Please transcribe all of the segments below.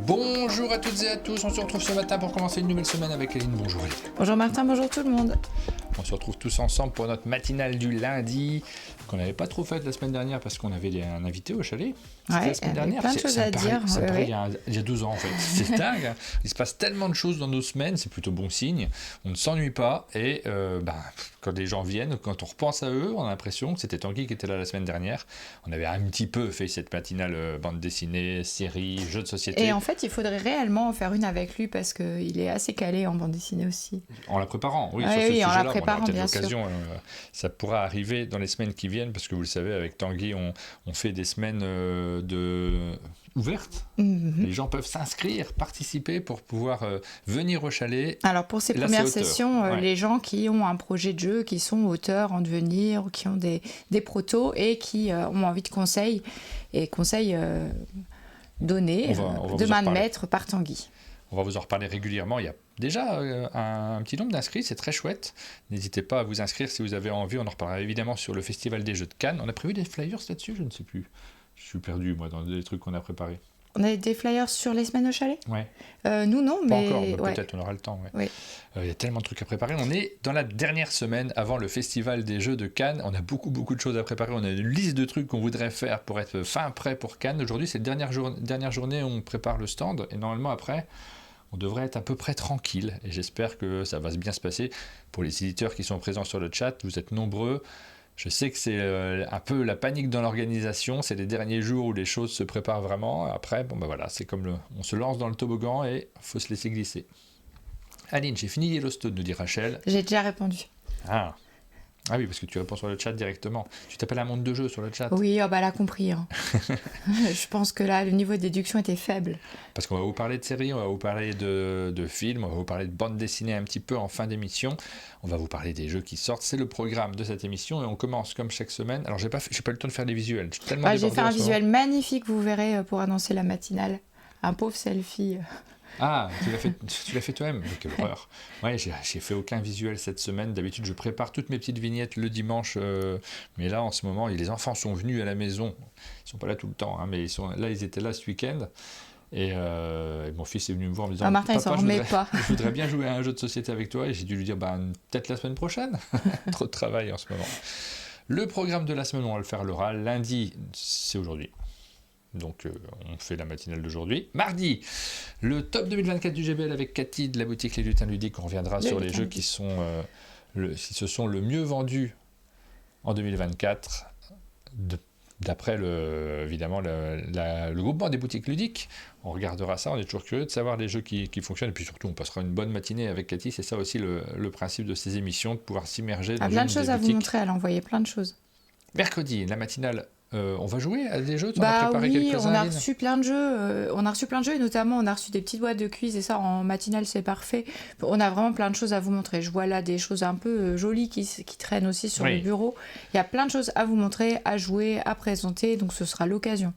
Bonjour à toutes et à tous, on se retrouve ce matin pour commencer une nouvelle semaine avec Aline. Bonjour Aline. Bonjour Martin, bonjour tout le monde. On se retrouve tous ensemble pour notre matinale du lundi, qu'on n'avait pas trop faite la semaine dernière parce qu'on avait un invité au chalet. Ouais, la semaine dernière. plein de choses à dire. Ça me paraît il y a 2 ans en fait. C'est dingue. Hein. Il se passe tellement de choses dans nos semaines, c'est plutôt bon signe. On ne s'ennuie pas et quand les gens viennent, quand on repense à eux, on a l'impression que c'était Tanguy qui était là la semaine dernière. On avait un petit peu fait cette matinale bande dessinée, série, jeux de société. Et en fait, il faudrait réellement en faire une avec lui parce qu'il est assez calé en bande dessinée aussi. En la préparant, oui, sur ce en sujet-là, la préparant, on aura peut-être bien l'occasion. Ça pourra arriver dans les semaines qui viennent parce que vous le savez, avec Tanguy, on fait des semaines ouvertes. Les gens peuvent s'inscrire, participer pour pouvoir venir au chalet. Alors pour ces premières sessions, les gens qui ont un projet de jeu, qui sont auteurs en devenir, ou qui ont des protos et qui ont envie de conseils donnés de main de maître par Tanguy. On va vous en reparler régulièrement. Il y a déjà un petit nombre d'inscrits, c'est très chouette. N'hésitez pas à vous inscrire si vous avez envie. On en reparlera évidemment sur le Festival des Jeux de Cannes. On a prévu des flyers là-dessus, je ne sais plus. Je suis perdu, moi, dans les trucs qu'on a préparés. On a des flyers sur les semaines au chalet ? Ouais. Nous, non, mais... Pas encore, mais peut-être on aura le temps. Ouais. Oui. Il y a tellement de trucs à préparer. On est dans la dernière semaine avant le Festival des Jeux de Cannes. On a beaucoup de choses à préparer. On a une liste de trucs qu'on voudrait faire pour être fin prêt pour Cannes. Aujourd'hui, c'est la dernière journée où on prépare le stand. Et normalement, après... on devrait être à peu près tranquille et j'espère que ça va bien se passer. Pour les éditeurs qui sont présents sur le chat, vous êtes nombreux. Je sais que c'est un peu la panique dans l'organisation. C'est les derniers jours où les choses se préparent vraiment. Après, voilà, c'est comme on se lance dans le toboggan et il faut se laisser glisser. Aline, j'ai fini Yellowstone, nous dit Rachel. J'ai déjà répondu. Ah oui, parce que tu réponds sur le chat directement. Tu t'appelles un monde de jeu sur le chat. Oui, elle a compris. Hein. Je pense que là, le niveau de déduction était faible. Parce qu'on va vous parler de séries, on va vous parler de films, on va vous parler de bande dessinée un petit peu en fin d'émission. On va vous parler des jeux qui sortent. C'est le programme de cette émission et on commence comme chaque semaine. Alors, j'ai pas eu le temps de faire les visuels. J'ai fait un visuel magnifique, vous verrez, pour annoncer la matinale. Un pauvre selfie. Ah, tu l'as fait toi-même? Quelle horreur. Ouais, j'ai fait aucun visuel cette semaine. D'habitude, je prépare toutes mes petites vignettes le dimanche. Mais là, en ce moment, les enfants sont venus à la maison. Ils sont pas là tout le temps, hein, mais ils étaient là ce week-end. Et mon fils est venu me voir en me disant Martin, il s'en remet pas. Je voudrais bien jouer à un jeu de société avec toi. Et j'ai dû lui dire peut-être la semaine prochaine. Trop de travail en ce moment. Le programme de la semaine, on va le faire l'oral. Lundi, c'est aujourd'hui. Donc on fait la matinale d'aujourd'hui. Mardi, le top 2024 du GBL avec Cathy de la boutique Les Lutins Ludiques. On reviendra sur les jeux qui se sont le mieux vendus en 2024, d'après évidemment le groupement des boutiques ludiques. On regardera ça, on est toujours curieux de savoir les jeux qui fonctionnent. Et puis surtout, on passera une bonne matinée avec Cathy. C'est ça aussi le principe de ces émissions, de pouvoir s'immerger dans plein de choses à vous montrer, elle a envoyé plein de choses. Mercredi, la matinale. On va jouer à des jeux, tu en as préparé quelques-uns. On a reçu plein de jeux, et notamment on a reçu des petites boîtes de quiz et ça en matinale c'est parfait. On a vraiment plein de choses à vous montrer. Je vois là des choses un peu jolies qui traînent aussi sur le bureau. Il y a plein de choses à vous montrer, à jouer, à présenter, donc ce sera l'occasion.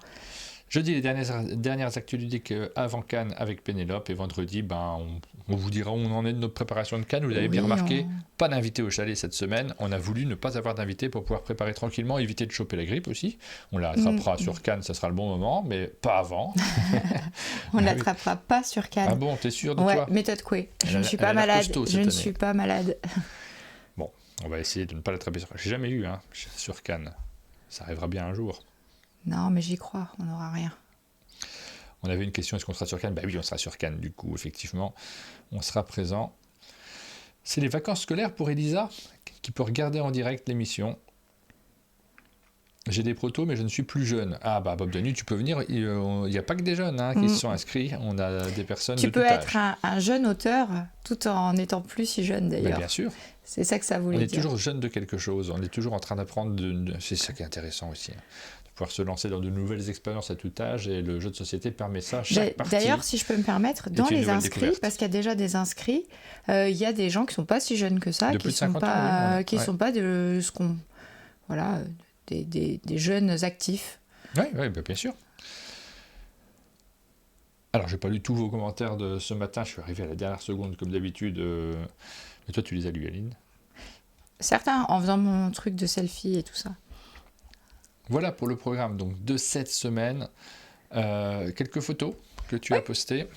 Jeudi, les dernières actus ludiques avant Cannes avec Pénélope. Et vendredi, on vous dira où on en est de notre préparation de Cannes. Vous avez bien remarqué, pas d'invité au chalet cette semaine. On a voulu ne pas avoir d'invité pour pouvoir préparer tranquillement, éviter de choper la grippe aussi. On la rattrapera sur Cannes, ça sera le bon moment, mais pas avant. On ne l'attrapera pas sur Cannes. Ah bon, t'es sûr de toi? Méthode Coué. Je ne suis pas malade. Je ne suis pas malade. Bon, on va essayer de ne pas l'attraper sur Cannes. J'ai jamais eu sur Cannes. Ça arrivera bien un jour. Non, mais j'y crois, on n'aura rien. On avait une question, est-ce qu'on sera sur Cannes? Oui, on sera sur Cannes, du coup, effectivement. On sera présent. C'est les vacances scolaires pour Elisa, qui peut regarder en direct l'émission. J'ai des protos, mais je ne suis plus jeune. Ah Bob Danu, tu peux venir. Il n'y a pas que des jeunes qui se sont inscrits. On a des personnes de tout âge. Tu peux être un jeune auteur, tout en n'étant plus si jeune d'ailleurs. Bien sûr. C'est ça que ça voulait dire. On est toujours jeune de quelque chose. On est toujours en train d'apprendre. C'est ça qui est intéressant aussi. Pouvoir se lancer dans de nouvelles expériences à tout âge et le jeu de société permet ça. D'ailleurs, si je peux me permettre, dans les inscrits, parce qu'il y a déjà des inscrits, il y a des gens qui ne sont pas si jeunes que ça, qui ne sont pas de ce qu'on... Voilà, des jeunes actifs. Oui, bien sûr. Alors, je n'ai pas lu tous vos commentaires de ce matin, je suis arrivé à la dernière seconde comme d'habitude, mais toi tu les as lus, Aline? Certains, en faisant mon truc de selfie et tout ça. Voilà pour le programme donc, de cette semaine. Quelques photos que tu as postées.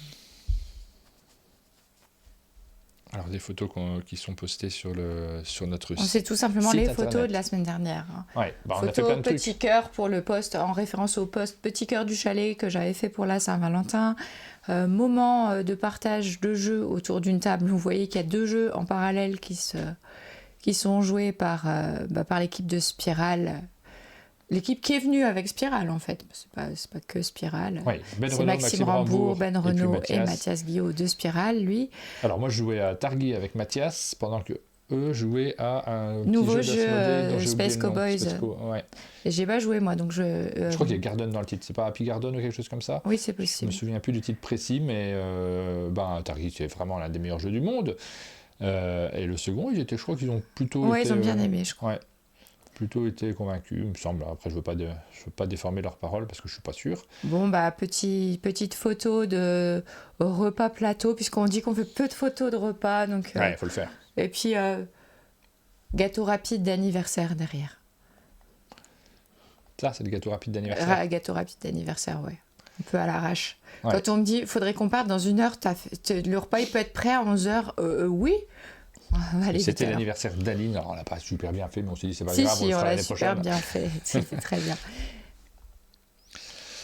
Alors, des photos qui sont postées sur notre site. C'est tout simplement les photos internet. de la semaine dernière. Ouais, on a fait photos plein de petit cœur pour le post, en référence au post petit cœur du chalet que j'avais fait pour la Saint-Valentin. Moment de partage de jeux autour d'une table. Vous voyez qu'il y a 2 jeux en parallèle qui sont joués par l'équipe de Spiral. L'équipe qui est venue avec Spiral, en fait. C'est pas que Spiral. Ouais, c'est Maxime Rambourg, Ben Renaud et Mathias Guillot de Spiral, lui. Alors moi, je jouais à Targui avec Mathias, pendant que eux jouaient à un nouveau petit jeu Space Cowboys. Ouais. Et j'ai pas joué, moi, donc je crois qu'il y a Garden dans le titre. C'est pas Happy Garden ou quelque chose comme ça? Oui, c'est possible. Je me souviens plus du titre précis, mais Targui, c'est vraiment l'un des meilleurs jeux du monde. Et le second, je crois qu'ils ont plutôt ouais, ils ont bien aimé, je crois. Ouais. Plutôt été convaincus, il me semble. Après, je veux pas déformer leurs paroles parce que je suis pas sûr. Bon, petite photo de repas plateau, puisqu'on dit qu'on fait peu de photos de repas. Donc, ouais, il faut le faire. Et puis, gâteau rapide d'anniversaire derrière. Ça, c'est le gâteau rapide d'anniversaire. Gâteau rapide d'anniversaire, ouais. Un peu à l'arrache. Ouais. Quand on me dit, il faudrait qu'on parte dans 1 heure, le repas, il peut être prêt à 11h. Oui. C'était l'anniversaire d'Aline, alors on l'a pas super bien fait, mais on s'est dit c'est pas grave, on le fera l'année super prochaine. Bien fait, c'était très bien.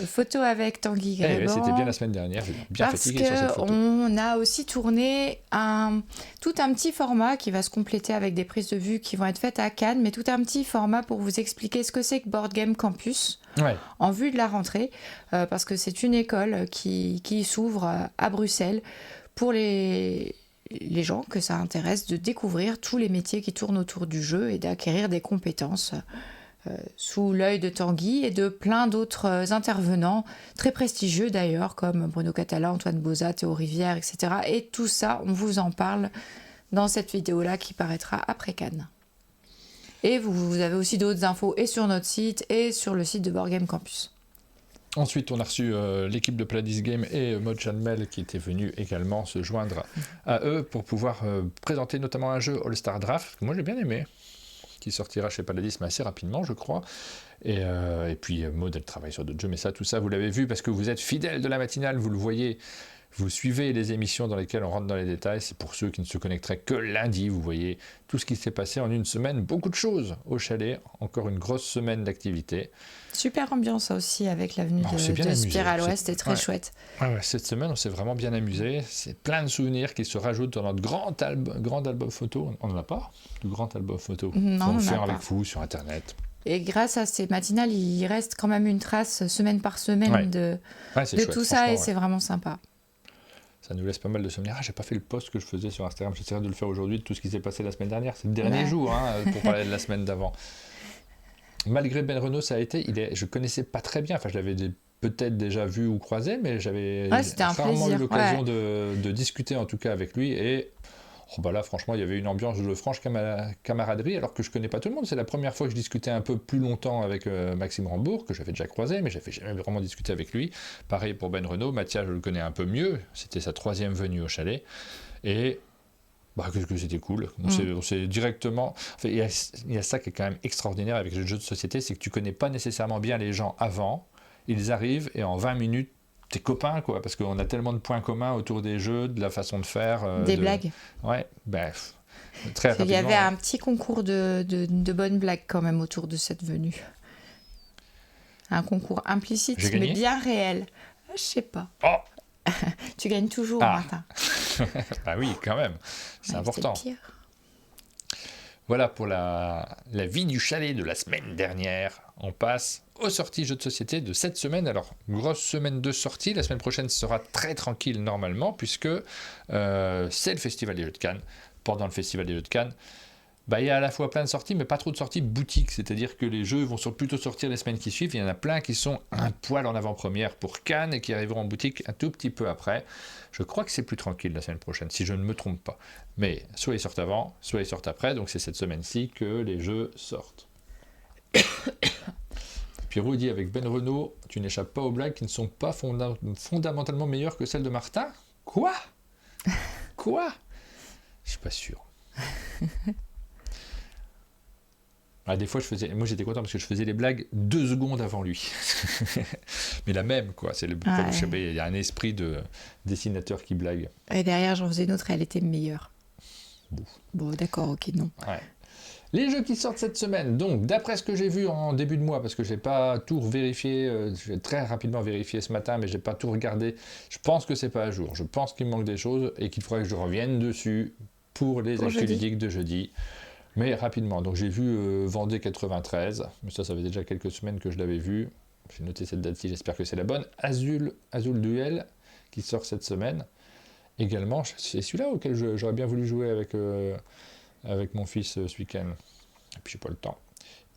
Photo avec Tanguy Gréban. C'était bien la semaine dernière, j'ai bien fatigué sur cette photo. Parce qu'on a aussi tourné tout un petit format qui va se compléter avec des prises de vue qui vont être faites à Cannes, mais tout un petit format pour vous expliquer ce que c'est que Board Game Campus en vue de la rentrée, parce que c'est une école qui s'ouvre à Bruxelles pour les gens que ça intéresse de découvrir tous les métiers qui tournent autour du jeu et d'acquérir des compétences sous l'œil de Tanguy et de plein d'autres intervenants, très prestigieux d'ailleurs, comme Bruno Catala, Antoine Bozat, Théo Rivière, etc. Et tout ça, on vous en parle dans cette vidéo-là qui paraîtra après Cannes. Et vous avez aussi d'autres infos et sur notre site et sur le site de Board Game Campus. Ensuite, on a reçu l'équipe de Pladis Game et Mojan Mel qui étaient venus également se joindre à eux pour pouvoir présenter notamment un jeu All-Star Draft, que moi j'ai bien aimé, qui sortira chez Pladis, mais assez rapidement, je crois. Et puis Maud, elle travaille sur d'autres jeux, mais tout ça, vous l'avez vu parce que vous êtes fidèles de la matinale, vous le voyez. Vous suivez les émissions dans lesquelles on rentre dans les détails. C'est pour ceux qui ne se connecteraient que lundi. Vous voyez tout ce qui s'est passé en une semaine. Beaucoup de choses au chalet. Encore une grosse semaine d'activité. Super ambiance aussi avec l'avenue de Spiral. Ouais, c'était très chouette. Ouais, cette semaine, on s'est vraiment bien amusé. C'est plein de souvenirs qui se rajoutent dans notre grand album photo. On n'en a pas de grand album photo. Non, on le fait avec vous sur Internet. Et grâce à ces matinales, il reste quand même une trace semaine par semaine de chouette, tout ça et c'est vraiment sympa. Ça nous laisse pas mal de souvenirs. J'ai pas fait le post que je faisais sur Instagram. J'essaierai de le faire aujourd'hui de tout ce qui s'est passé la semaine dernière. C'est le dernier jour pour parler de la semaine d'avant. Malgré Ben Renaud, ça a été. Je connaissais pas très bien. Enfin, je l'avais peut-être déjà vu ou croisé, mais j'avais rarement eu l'occasion de discuter en tout cas avec lui. Et là, franchement, il y avait une ambiance de franche camaraderie, alors que je connais pas tout le monde. C'est la première fois que je discutais un peu plus longtemps avec Maxime Rambourg, que j'avais déjà croisé, mais j'avais jamais vraiment discuté avec lui. Pareil pour Ben Renaud. Mathias, je le connais un peu mieux. C'était sa 3e venue au chalet. Et que c'était cool. On s'est directement... Enfin, il y a ça qui est quand même extraordinaire avec les jeux de société, c'est que tu connais pas nécessairement bien les gens avant. Ils arrivent et en 20 minutes, t'es copains, quoi, parce qu'on a tellement de points communs autour des jeux, de la façon de faire. Des blagues. Ouais, très rapidement. Il y avait un petit concours de bonnes blagues quand même autour de cette venue. Un concours implicite, mais bien réel. Je sais pas. Oh tu gagnes toujours, Martin. Oui, quand même. C'est important. C'est pire. Voilà pour la vie du chalet de la semaine dernière. On passe aux sorties jeux de société de cette semaine. Alors, grosse semaine de sorties. La semaine prochaine sera très tranquille normalement, puisque c'est le Festival des Jeux de Cannes. Pendant le Festival des Jeux de Cannes, il y a à la fois plein de sorties, mais pas trop de sorties boutiques. C'est-à-dire que les jeux vont plutôt sortir les semaines qui suivent. Il y en a plein qui sont un poil en avant-première pour Cannes et qui arriveront en boutique un tout petit peu après. Je crois que c'est plus tranquille la semaine prochaine, si je ne me trompe pas. Mais soit ils sortent avant, soit ils sortent après. Donc c'est cette semaine-ci que les jeux sortent. Pierrot dit avec Ben Renaud, tu n'échappes pas aux blagues qui ne sont pas fondamentalement meilleures que celles de Martin. Quoi ? Je suis pas sûr. Des fois, moi j'étais content parce que je faisais les blagues 2 secondes avant lui. Mais la même, quoi. C'est je sais pas, il y a un esprit de dessinateur qui blague. Et derrière, j'en faisais une autre et elle était meilleure. Bon, d'accord, ok, non. Ouais. Les jeux qui sortent cette semaine, donc d'après ce que j'ai vu en début de mois, parce que je n'ai pas tout vérifié, j'ai très rapidement vérifié ce matin, mais je n'ai pas tout regardé, je pense que c'est pas à jour, je pense qu'il manque des choses et qu'il faudrait que je revienne dessus pour les actus ludiques de jeudi, mais rapidement. Donc j'ai vu Vendée 93, mais ça fait déjà quelques semaines que je l'avais vu, j'ai noté cette date-ci, j'espère que c'est la bonne. Azul Duel qui sort cette semaine, également, c'est celui-là auquel j'aurais bien voulu jouer avec mon fils ce week-end, et puis j'ai pas le temps.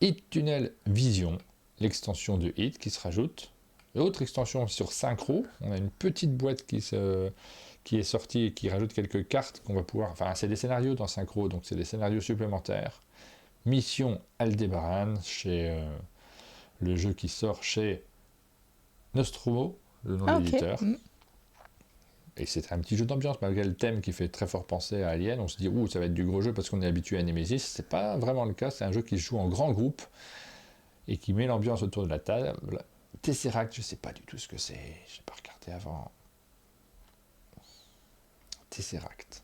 Hit Tunnel Vision, l'extension de Hit qui se rajoute. Autre extension sur Synchro, on a une petite boîte qui est sortie et qui rajoute quelques cartes qu'on va pouvoir... Enfin, c'est des scénarios dans Synchro, donc c'est des scénarios supplémentaires. Mission Aldébaran, chez le jeu qui sort chez Nostromo, le nom de l'éditeur. Et c'est un petit jeu d'ambiance, malgré le thème qui fait très fort penser à Alien. On se dit, ça va être du gros jeu parce qu'on est habitué à Nemesis. C'est pas vraiment le cas, c'est un jeu qui se joue en grand groupe et qui met l'ambiance autour de la table. Tesseract, je sais pas du tout ce que c'est, j'ai pas regardé avant. Tesseract.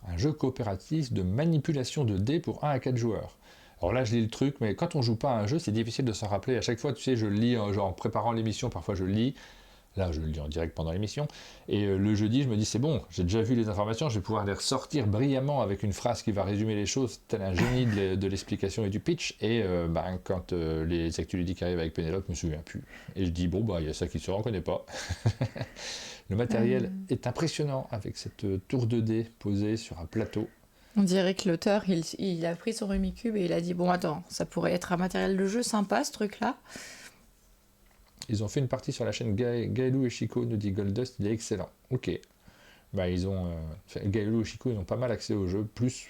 Un jeu coopératif de manipulation de dés pour 1 à 4 joueurs. Alors là, je lis le truc, mais quand on joue pas à un jeu, c'est difficile de s'en rappeler. À chaque fois, tu sais, je le lis en préparant l'émission, parfois je le lis. Là, je le lis en direct pendant l'émission. Et le jeudi, je me dis, c'est bon, j'ai déjà vu les informations, je vais pouvoir les ressortir brillamment avec une phrase qui va résumer les choses, tel un génie de l'explication et du pitch. Et quand les actus ludiques arrivent avec Pénélope, je me souviens plus. Et je dis, il y a ça qui se reconnaît pas. Le matériel est impressionnant avec cette tour de dés posée sur un plateau. On dirait que l'auteur, il a pris son Rumicube et il a dit, bon, attends, ça pourrait être un matériel de jeu sympa, ce truc-là. Ils ont fait une partie sur la chaîne Gaëlou et Chico, nous dit Goldust, il est excellent. Ok. Gaëlou et Chico, ils ont pas mal accès au jeu, plus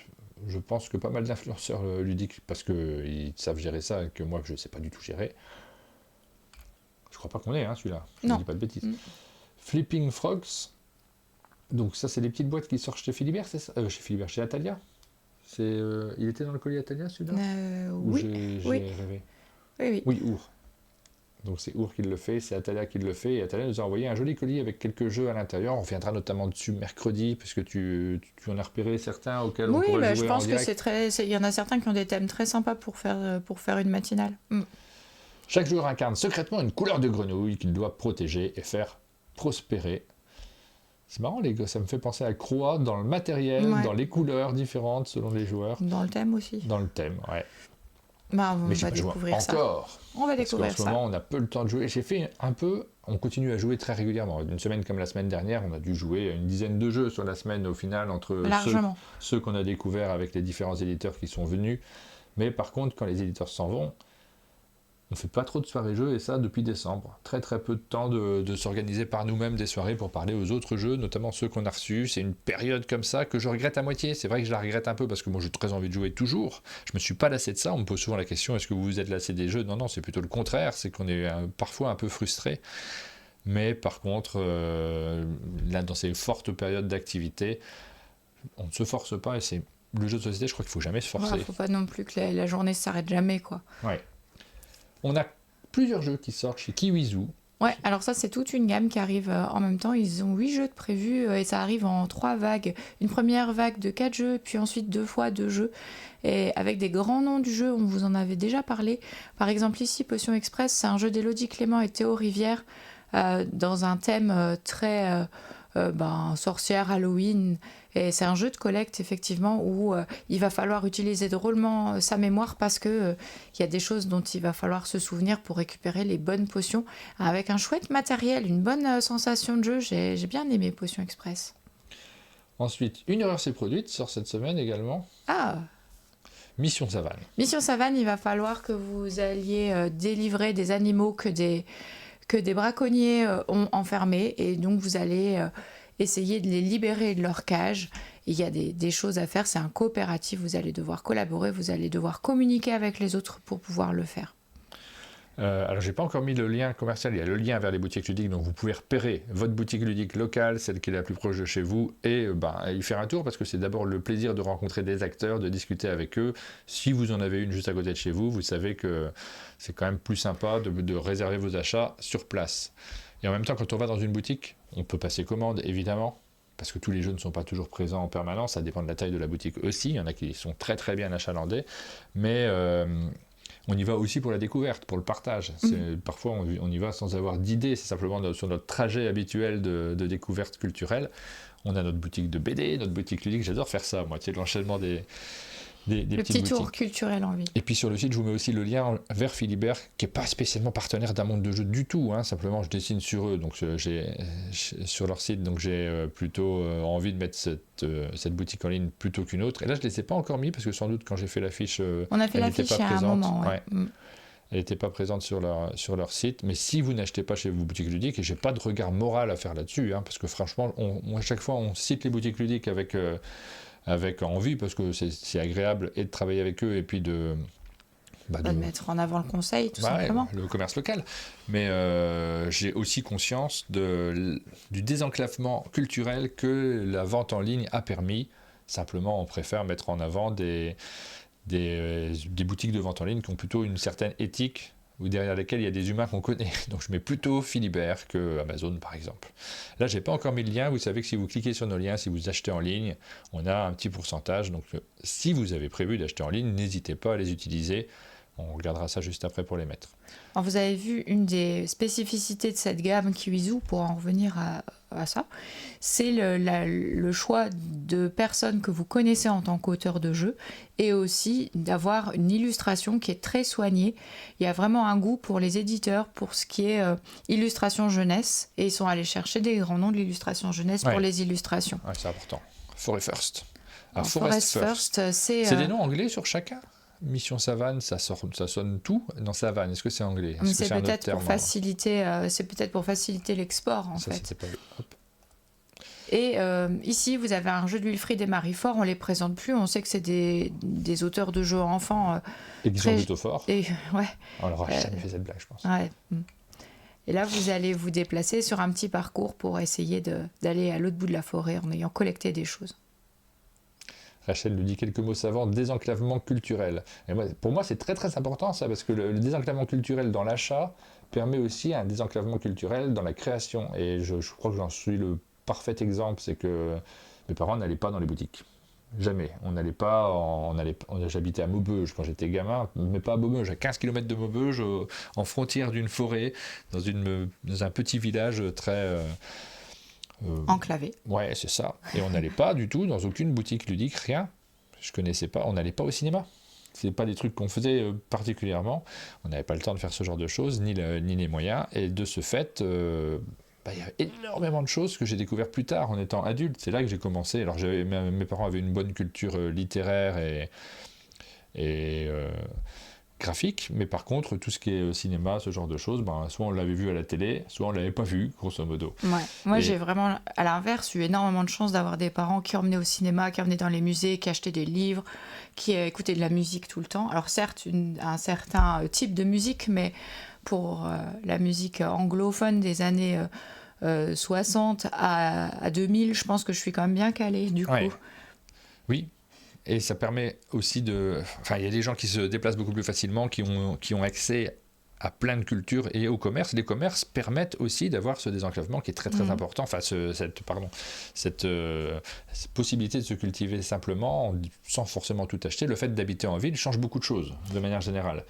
je pense que pas mal d'influenceurs ludiques, parce qu'ils savent gérer ça, et que moi, je ne sais pas du tout gérer. Je crois pas qu'on est, celui-là. Je ne dis pas de bêtises. Flipping Frogs. Donc ça, c'est des petites boîtes qui sortent chez Philibert, c'est ça chez Atalia. Il était dans le colis Atalia, celui-là Oui. J'ai rêvé. Oui, Our. Donc c'est Our qui le fait, c'est Atalia qui le fait, et Atalia nous a envoyé un joli colis avec quelques jeux à l'intérieur. On reviendra notamment dessus mercredi, puisque tu en as repéré certains auxquels on pourrait jouer en direct. Oui, je pense qu'il y en a certains qui ont des thèmes très sympas pour faire une matinale. Chaque joueur incarne secrètement une couleur de grenouille qu'il doit protéger et faire prospérer. C'est marrant, les gars, ça me fait penser à Croix dans le matériel, dans les couleurs différentes selon les joueurs. Dans le thème aussi. Dans le thème, ouais. On va découvrir ça. On va découvrir ça. Parce qu'en ce moment, on a peu le temps de jouer. J'ai fait un peu, on continue à jouer très régulièrement. Une semaine comme la semaine dernière, on a dû jouer une dizaine de jeux sur la semaine au final, entre ceux qu'on a découverts avec les différents éditeurs qui sont venus. Mais par contre, quand les éditeurs s'en vont, on ne fait pas trop de soirées jeux, et ça depuis décembre. Très très peu de temps de s'organiser par nous-mêmes des soirées pour parler aux autres jeux, notamment ceux qu'on a reçus. C'est une période comme ça que je regrette à moitié. C'est vrai que je la regrette un peu parce que moi j'ai très envie de jouer toujours. Je me suis pas lassé de ça. On me pose souvent la question, est-ce que vous vous êtes lassé des jeux ? Non, c'est plutôt le contraire. C'est qu'on est parfois un peu frustré. Mais par contre, là dans ces fortes périodes d'activité, on ne se force pas, et c'est le jeu de société, je crois qu'il faut jamais se forcer. Il ne faut pas non plus que la journée s'arrête jamais, quoi. Ouais. On a plusieurs jeux qui sortent chez Kiwizu. Ouais, alors ça, c'est toute une gamme qui arrive en même temps. Ils ont 8 jeux de prévus et ça arrive en 3 vagues. Une première vague de 4 jeux, puis ensuite 2 fois 2 jeux. Et avec des grands noms du jeu, on vous en avait déjà parlé. Par exemple, ici, Potion Express, c'est un jeu d'Élodie Clément et Théo Rivière dans un thème très sorcière, Halloween. Et c'est un jeu de collecte, effectivement, où il va falloir utiliser drôlement sa mémoire parce qu'il y a des choses dont il va falloir se souvenir pour récupérer les bonnes potions. Avec un chouette matériel, une bonne sensation de jeu. J'ai bien aimé Potion Express. Ensuite, Une erreur s'est produite, sort cette semaine également. Mission Savane. Mission Savane, il va falloir que vous alliez délivrer des animaux que des braconniers ont enfermés. Et donc, vous allez essayer de les libérer de leur cage. Il y a des choses à faire. C'est un coopératif. Vous allez devoir collaborer. Vous allez devoir communiquer avec les autres pour pouvoir le faire. Alors, j'ai pas encore mis le lien commercial. Il y a le lien vers les boutiques ludiques, donc vous pouvez repérer votre boutique ludique locale, celle qui est la plus proche de chez vous, et y faire un tour, parce que c'est d'abord le plaisir de rencontrer des acteurs, de discuter avec eux. Si vous en avez une juste à côté de chez vous, vous savez que c'est quand même plus sympa de réserver vos achats sur place. Et en même temps, quand on va dans une boutique, on peut passer commande, évidemment, parce que tous les jeux ne sont pas toujours présents en permanence, ça dépend de la taille de la boutique aussi. Il y en a qui sont très très bien achalandés, mais on y va aussi pour la découverte, pour le partage. Parfois, on y va sans avoir d'idée, c'est simplement sur notre trajet habituel de découverte culturelle. On a notre boutique de BD, notre boutique ludique, j'adore faire ça, moi, c'est l'enchaînement des le petit boutiques. tour culturel en vie. Et puis sur le site, je vous mets aussi le lien vers Philibert, qui n'est pas spécialement partenaire d'un monde de jeu du tout, hein. Simplement je dessine sur eux, donc sur leur site, donc j'ai plutôt envie de mettre cette boutique en ligne plutôt qu'une autre. Et là, je ne les ai pas encore mis, parce que sans doute quand j'ai fait l'affiche, on a fait l'affiche il y a un moment. Ouais. Elle n'était pas présente sur leur site. Mais si vous n'achetez pas chez vos boutiques ludiques, et j'ai pas de regard moral à faire là-dessus, hein, parce que franchement, à chaque fois, on cite les boutiques ludiques avec envie, parce que c'est agréable et de travailler avec eux, et puis de mettre en avant le conseil, tout simplement. Le commerce local. Mais j'ai aussi conscience du désenclavement culturel que la vente en ligne a permis. Simplement, on préfère mettre en avant des boutiques de vente en ligne qui ont plutôt une certaine éthique, ou derrière lesquelles il y a des humains qu'on connaît. Donc je mets plutôt Philibert que Amazon, par exemple. Là, j'ai pas encore mis le lien. Vous savez que si vous cliquez sur nos liens, si vous achetez en ligne, on a un petit pourcentage. Donc si vous avez prévu d'acheter en ligne, n'hésitez pas à les utiliser. On regardera ça juste après pour les mettre. Alors vous avez vu une des spécificités de cette gamme Kiwizu, pour en revenir à ça, c'est le choix de personnes que vous connaissez en tant qu'auteur de jeu, et aussi d'avoir une illustration qui est très soignée. Il y a vraiment un goût pour les éditeurs pour ce qui est illustration jeunesse, et ils sont allés chercher des grands noms de l'illustration jeunesse pour les illustrations. Ouais, c'est important. Forest First. Alors, Forest First, c'est des noms anglais sur chacun. Mission Savane, ça sonne tout. Dans Savane, est-ce que c'est anglais? C'est peut-être pour faciliter, l'export, en fait. Et ici, vous avez un jeu d'huile frite des Marie-Fort. On les présente plus. On sait que c'est des auteurs de jeux enfants. Et qui sont plutôt forts. Ouais. On leur a jamais fait cette blague, je pense. Ouais. Et là, vous allez vous déplacer sur un petit parcours pour essayer d'aller à l'autre bout de la forêt en ayant collecté des choses. Rachel nous dit quelques mots savants, désenclavement culturel. Et pour moi, c'est très très important ça, parce que le désenclavement culturel dans l'achat permet aussi un désenclavement culturel dans la création. Et je crois que j'en suis le parfait exemple, c'est que mes parents n'allaient pas dans les boutiques. Jamais. On n'allait pas, j'habitais à Maubeuge quand j'étais gamin, mais pas à Maubeuge, à 15 km de Maubeuge, en frontière d'une forêt, dans un petit village très... enclavé. Ouais, c'est ça. Et on n'allait pas du tout dans aucune boutique ludique, rien. Je connaissais pas. On n'allait pas au cinéma. C'est pas des trucs qu'on faisait particulièrement. On n'avait pas le temps de faire ce genre de choses, ni les moyens. Et de ce fait, il y a énormément de choses que j'ai découvert plus tard en étant adulte. C'est là que j'ai commencé. Alors mes parents avaient une bonne culture littéraire et graphique, mais par contre tout ce qui est cinéma, ce genre de choses, soit on l'avait vu à la télé, soit on l'avait pas vu, grosso modo. Ouais. Moi j'ai vraiment, à l'inverse, eu énormément de chance d'avoir des parents qui emmenaient au cinéma, qui emmenaient dans les musées, qui achetaient des livres, qui écoutaient de la musique tout le temps. Alors certes, un certain type de musique, mais pour la musique anglophone des années 60 à 2000, je pense que je suis quand même bien calée du coup. Oui. Et ça permet aussi il y a des gens qui se déplacent beaucoup plus facilement, qui ont accès à plein de cultures et au commerce. Les commerces permettent aussi d'avoir ce désenclavement qui est très très important. Enfin, cette possibilité de se cultiver simplement, sans forcément tout acheter. Le fait d'habiter en ville change beaucoup de choses, de manière générale.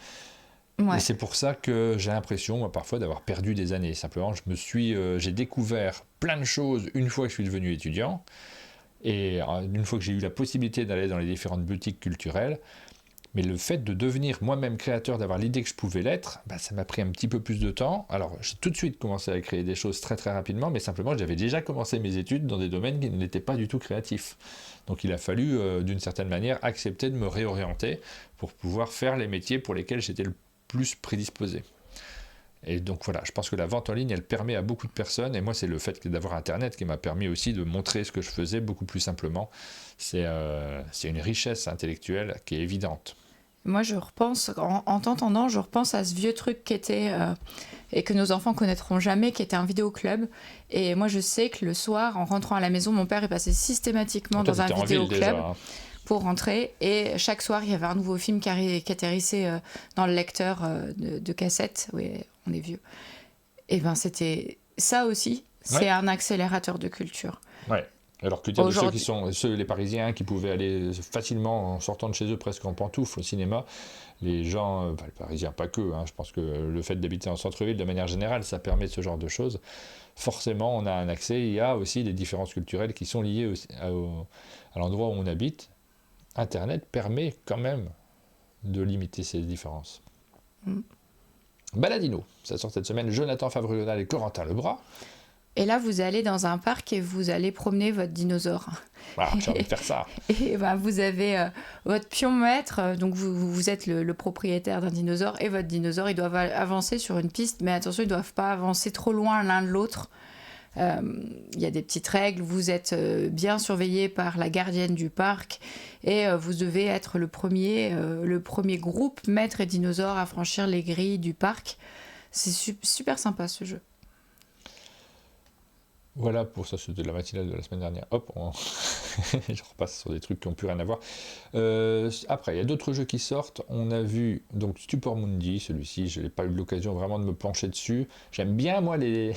Ouais. Et c'est pour ça que j'ai l'impression, moi, parfois, d'avoir perdu des années. Simplement, j'ai découvert plein de choses une fois que je suis devenu étudiant. Et une fois que j'ai eu la possibilité d'aller dans les différentes boutiques culturelles, mais le fait de devenir moi-même créateur, d'avoir l'idée que je pouvais l'être, ça m'a pris un petit peu plus de temps. Alors j'ai tout de suite commencé à créer des choses très très rapidement, mais simplement j'avais déjà commencé mes études dans des domaines qui n'étaient pas du tout créatifs. Donc il a fallu d'une certaine manière accepter de me réorienter pour pouvoir faire les métiers pour lesquels j'étais le plus prédisposé. Et donc voilà, je pense que la vente en ligne, elle permet à beaucoup de personnes, et moi c'est le fait d'avoir Internet qui m'a permis aussi de montrer ce que je faisais beaucoup plus simplement. C'est une richesse intellectuelle qui est évidente. Moi, je repense, en t'entendant, je repense à ce vieux truc qui était, et que nos enfants connaîtront jamais, qui était un vidéoclub. Et moi, je sais que le soir, en rentrant à la maison, mon père est passé systématiquement dans un vidéoclub pour rentrer. Et chaque soir, il y avait un nouveau film qui atterrissait dans le lecteur de cassette. Oui, on est vieux. Et ben, c'était ça aussi, c'est un accélérateur de culture. Ouais. Alors que dire de ceux les Parisiens qui pouvaient aller facilement en sortant de chez eux presque en pantoufles au cinéma, les gens, les Parisiens pas que, je pense que le fait d'habiter en centre-ville de manière générale, ça permet ce genre de choses. Forcément, on a un accès, il y a aussi des différences culturelles qui sont liées à l'endroit où on habite. Internet permet quand même de limiter ces différences. Baladino, ça sort cette semaine, Jonathan Favre-Godal et Corentin Lebras. Et là, vous allez dans un parc et vous allez promener votre dinosaure. J'ai envie de faire ça. Et vous avez votre pion-maître, donc vous êtes le propriétaire d'un dinosaure, et votre dinosaure, ils doivent avancer sur une piste, mais attention, ils ne doivent pas avancer trop loin l'un de l'autre. Il y a des petites règles, vous êtes bien surveillé par la gardienne du parc, et vous devez être le premier groupe maître et dinosaure à franchir les grilles du parc. C'est super sympa ce jeu. Voilà, pour ça, c'était la matinale de la semaine dernière. Hop, je repasse sur des trucs qui n'ont plus rien à voir. Après, il y a d'autres jeux qui sortent. On a vu donc Stupor Mundi, celui-ci, je n'ai pas eu l'occasion vraiment de me pencher dessus. J'aime bien, moi, les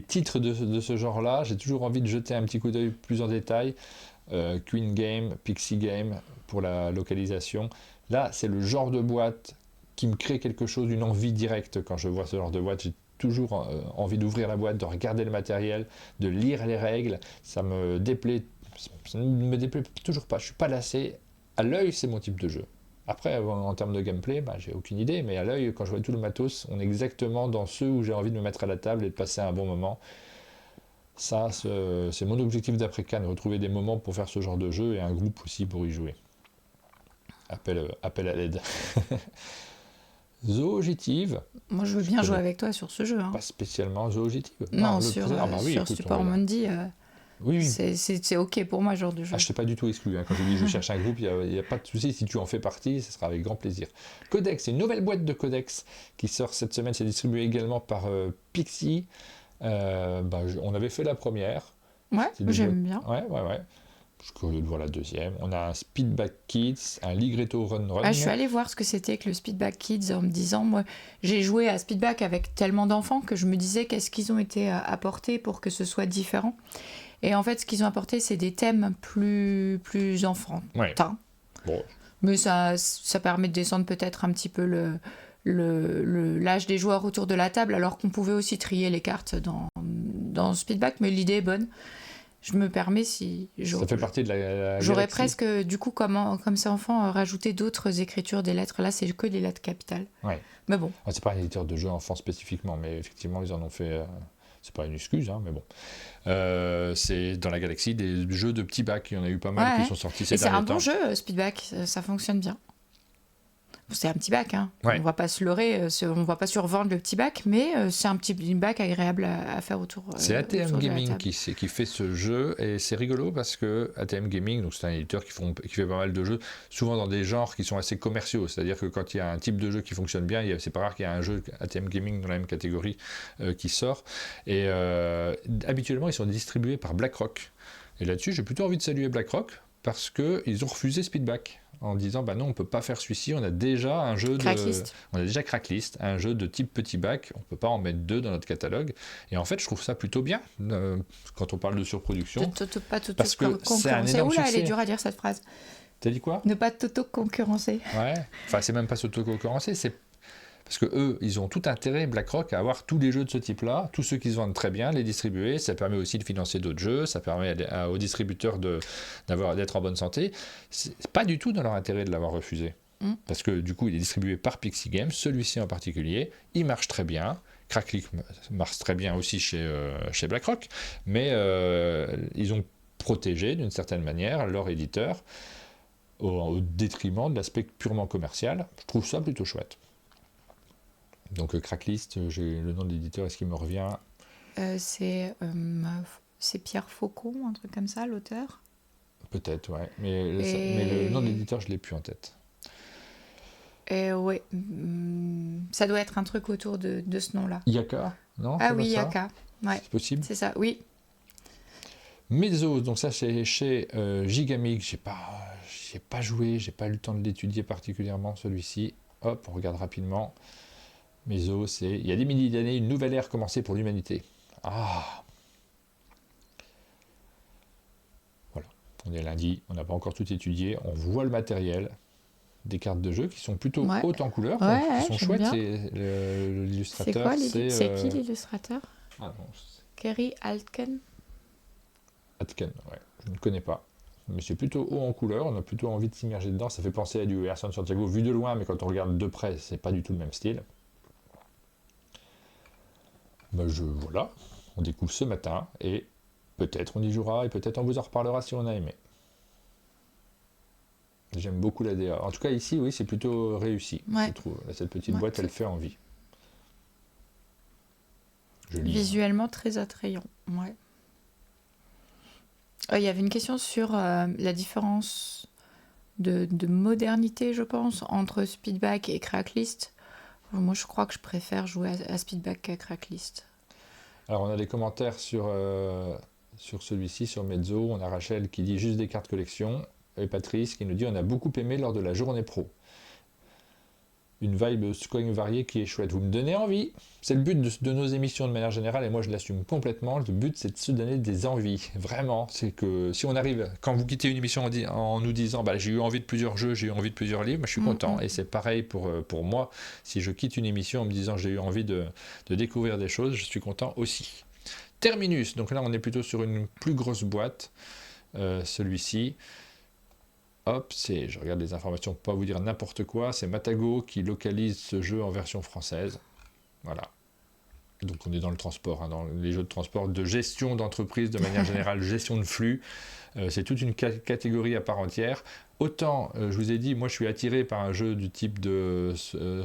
titres de ce genre-là. J'ai toujours envie de jeter un petit coup d'œil plus en détail. Queen Game, Pixie Game, pour la localisation. Là, c'est le genre de boîte qui me crée quelque chose, une envie directe quand je vois ce genre de boîte. J'ai toujours envie d'ouvrir la boîte, de regarder le matériel, de lire les règles. Ça ne me déplaît toujours pas. Je suis pas lassé. À l'œil, c'est mon type de jeu. Après, en termes de gameplay, j'ai aucune idée, mais à l'œil, quand je vois tout le matos, on est exactement dans ceux où j'ai envie de me mettre à la table et de passer un bon moment. Ça, c'est mon objectif d'après-Cannes, retrouver des moments pour faire ce genre de jeu et un groupe aussi pour y jouer. Appel à l'aide. Zoogitive. Moi, je veux bien jouer avec toi sur ce jeu. Pas spécialement Zoogitive. Non, sur Stupor Mundi, oui. C'est OK pour moi, ce genre de jeu. Je ne t'ai pas du tout exclu. Quand je dis je cherche un groupe, il n'y a pas de souci. Si tu en fais partie, ce sera avec grand plaisir. Codex, c'est une nouvelle boîte de Codex qui sort cette semaine. C'est distribué également par Pixie. On avait fait la première. Ouais, j'aime bien. Ouais. Je suis curieux de voir la deuxième. On a un Speedback Kids, un Ligretto Run. Je suis allée voir ce que c'était que le Speedback Kids en me disant, moi, j'ai joué à Speedback avec tellement d'enfants que je me disais qu'est-ce qu'ils ont été apportés pour que ce soit différent. Et en fait, ce qu'ils ont apporté, c'est des thèmes plus enfantins. Ouais. Bon. Mais ça permet de descendre peut-être un petit peu l'âge des joueurs autour de la table, alors qu'on pouvait aussi trier les cartes dans Speedback, mais l'idée est bonne. Je me permets si... Ça fait partie de la j'aurais galaxie. presque, du coup, comme ça enfant, rajouté d'autres écritures des lettres. Là, c'est que des lettres capitales. Ouais. Mais bon. C'est pas un éditeur de jeux enfants spécifiquement, mais effectivement, ils en ont fait... c'est pas une excuse, mais bon. C'est dans la galaxie des jeux de petits bacs. Il y en a eu pas mal qui sont sortis ces derniers temps. C'est un bon jeu, Speedback. Ça fonctionne bien. C'est un petit bac, Ouais. On va pas se leurrer, on va pas survendre le petit bac, mais c'est un petit bac agréable à faire autour. C'est ATM Gaming qui fait ce jeu, et c'est rigolo parce que ATM Gaming, donc c'est un éditeur qui fait pas mal de jeux, souvent dans des genres qui sont assez commerciaux, c'est-à-dire que quand il y a un type de jeu qui fonctionne bien, c'est pas rare qu'il y ait un jeu ATM Gaming dans la même catégorie qui sort, et habituellement ils sont distribués par BlackRock. Et là-dessus, j'ai plutôt envie de saluer BlackRock parce qu'ils ont refusé Speedback en disant non, on ne peut pas faire celui-ci, on a déjà un jeu Cracklist, un jeu de type petit bac, on ne peut pas en mettre 2 dans notre catalogue. Et en fait, je trouve ça plutôt bien quand on parle de surproduction. Parce que c'est un énorme succès. Elle est dure à dire cette phrase. T'as dit quoi ? Ne pas t'auto-concurrencer. Ouais, enfin c'est même pas s'auto-concurrencer, c'est parce que eux, ils ont tout intérêt, BlackRock, à avoir tous les jeux de ce type-là, tous ceux qui se vendent très bien, les distribuer. Ça permet aussi de financer d'autres jeux, ça permet aux distributeurs d'être en bonne santé. C'est pas du tout dans leur intérêt de l'avoir refusé. Parce que du coup, il est distribué par Pixie Games, celui-ci en particulier. Il marche très bien. Cracklick marche très bien aussi chez BlackRock. Mais ils ont protégé, d'une certaine manière, leur éditeur au détriment de l'aspect purement commercial. Je trouve ça plutôt chouette. Donc Cracklist, j'ai le nom de l'éditeur, est-ce qu'il me revient ? C'est Pierre Faucon, un truc comme ça, l'auteur ? Peut-être, ouais. Mais le nom de l'éditeur, je ne l'ai plus en tête. Ouais. Ça doit être un truc autour de ce nom-là. Yaka, non? Ah c'est oui, pas ça Yaka. Ouais, C'est possible. c'est ça, oui. Mezzo, donc ça c'est chez Gigamic, j'ai pas joué, j'ai pas eu le temps de l'étudier particulièrement celui-ci. Hop, on regarde rapidement. Mezzo, c'est il y a des milliers d'années, une nouvelle ère commençait pour l'humanité. Ah, voilà. On est lundi, on n'a pas encore tout étudié, on voit le matériel, des cartes de jeu qui sont plutôt Ouais. hautes en couleur, Ouais, qui sont j'aime chouettes. bien. L'illustrateur, C'est quoi c'est qui l'illustrateur? Ah non, Kerry Altken. Atken, ouais, je ne connais pas. Mais c'est plutôt haut en couleur, on a plutôt envie de s'immerger dedans. Ça fait penser à du Ersan Santiago vu de loin, mais quand on regarde de près, c'est pas du tout le même style. Voilà, on découvre ce matin et peut-être on y jouera et peut-être on vous en reparlera si on a aimé. J'aime beaucoup la DA. En tout cas, ici, oui, c'est plutôt réussi, Ouais. je trouve. Là, cette petite Ouais. boîte, elle fait envie. Je lis. Visuellement très attrayant. Ouais. Il y avait une question sur la différence de modernité, je pense, entre Speedback et Cracklist. Moi, je crois que je préfère jouer à Speedback qu'à Cracklist. Alors, on a des commentaires sur celui-ci, sur Mezzo. On a Rachel qui dit juste des cartes collection. Et Patrice qui nous dit on a beaucoup aimé lors de la journée pro. Une vibe scoring variée qui est chouette. Vous me donnez envie. C'est le but de nos émissions de manière générale et moi je l'assume complètement. Le but c'est de se donner des envies. Vraiment. C'est que si on arrive, quand vous quittez une émission en nous disant j'ai eu envie de plusieurs jeux, j'ai eu envie de plusieurs livres, je suis content. Et c'est pareil pour moi. Si je quitte une émission en me disant j'ai eu envie de découvrir des choses, je suis content aussi. Terminus. Donc là on est plutôt sur une plus grosse boîte. Celui-ci. Hop, je regarde les informations pour pas vous dire n'importe quoi, c'est Matago qui localise ce jeu en version française. Voilà. Donc on est dans le transport, dans les jeux de transport, de gestion d'entreprise, de manière générale, gestion de flux. C'est toute une catégorie à part entière. Autant, je vous ai dit, moi je suis attiré par un jeu du type de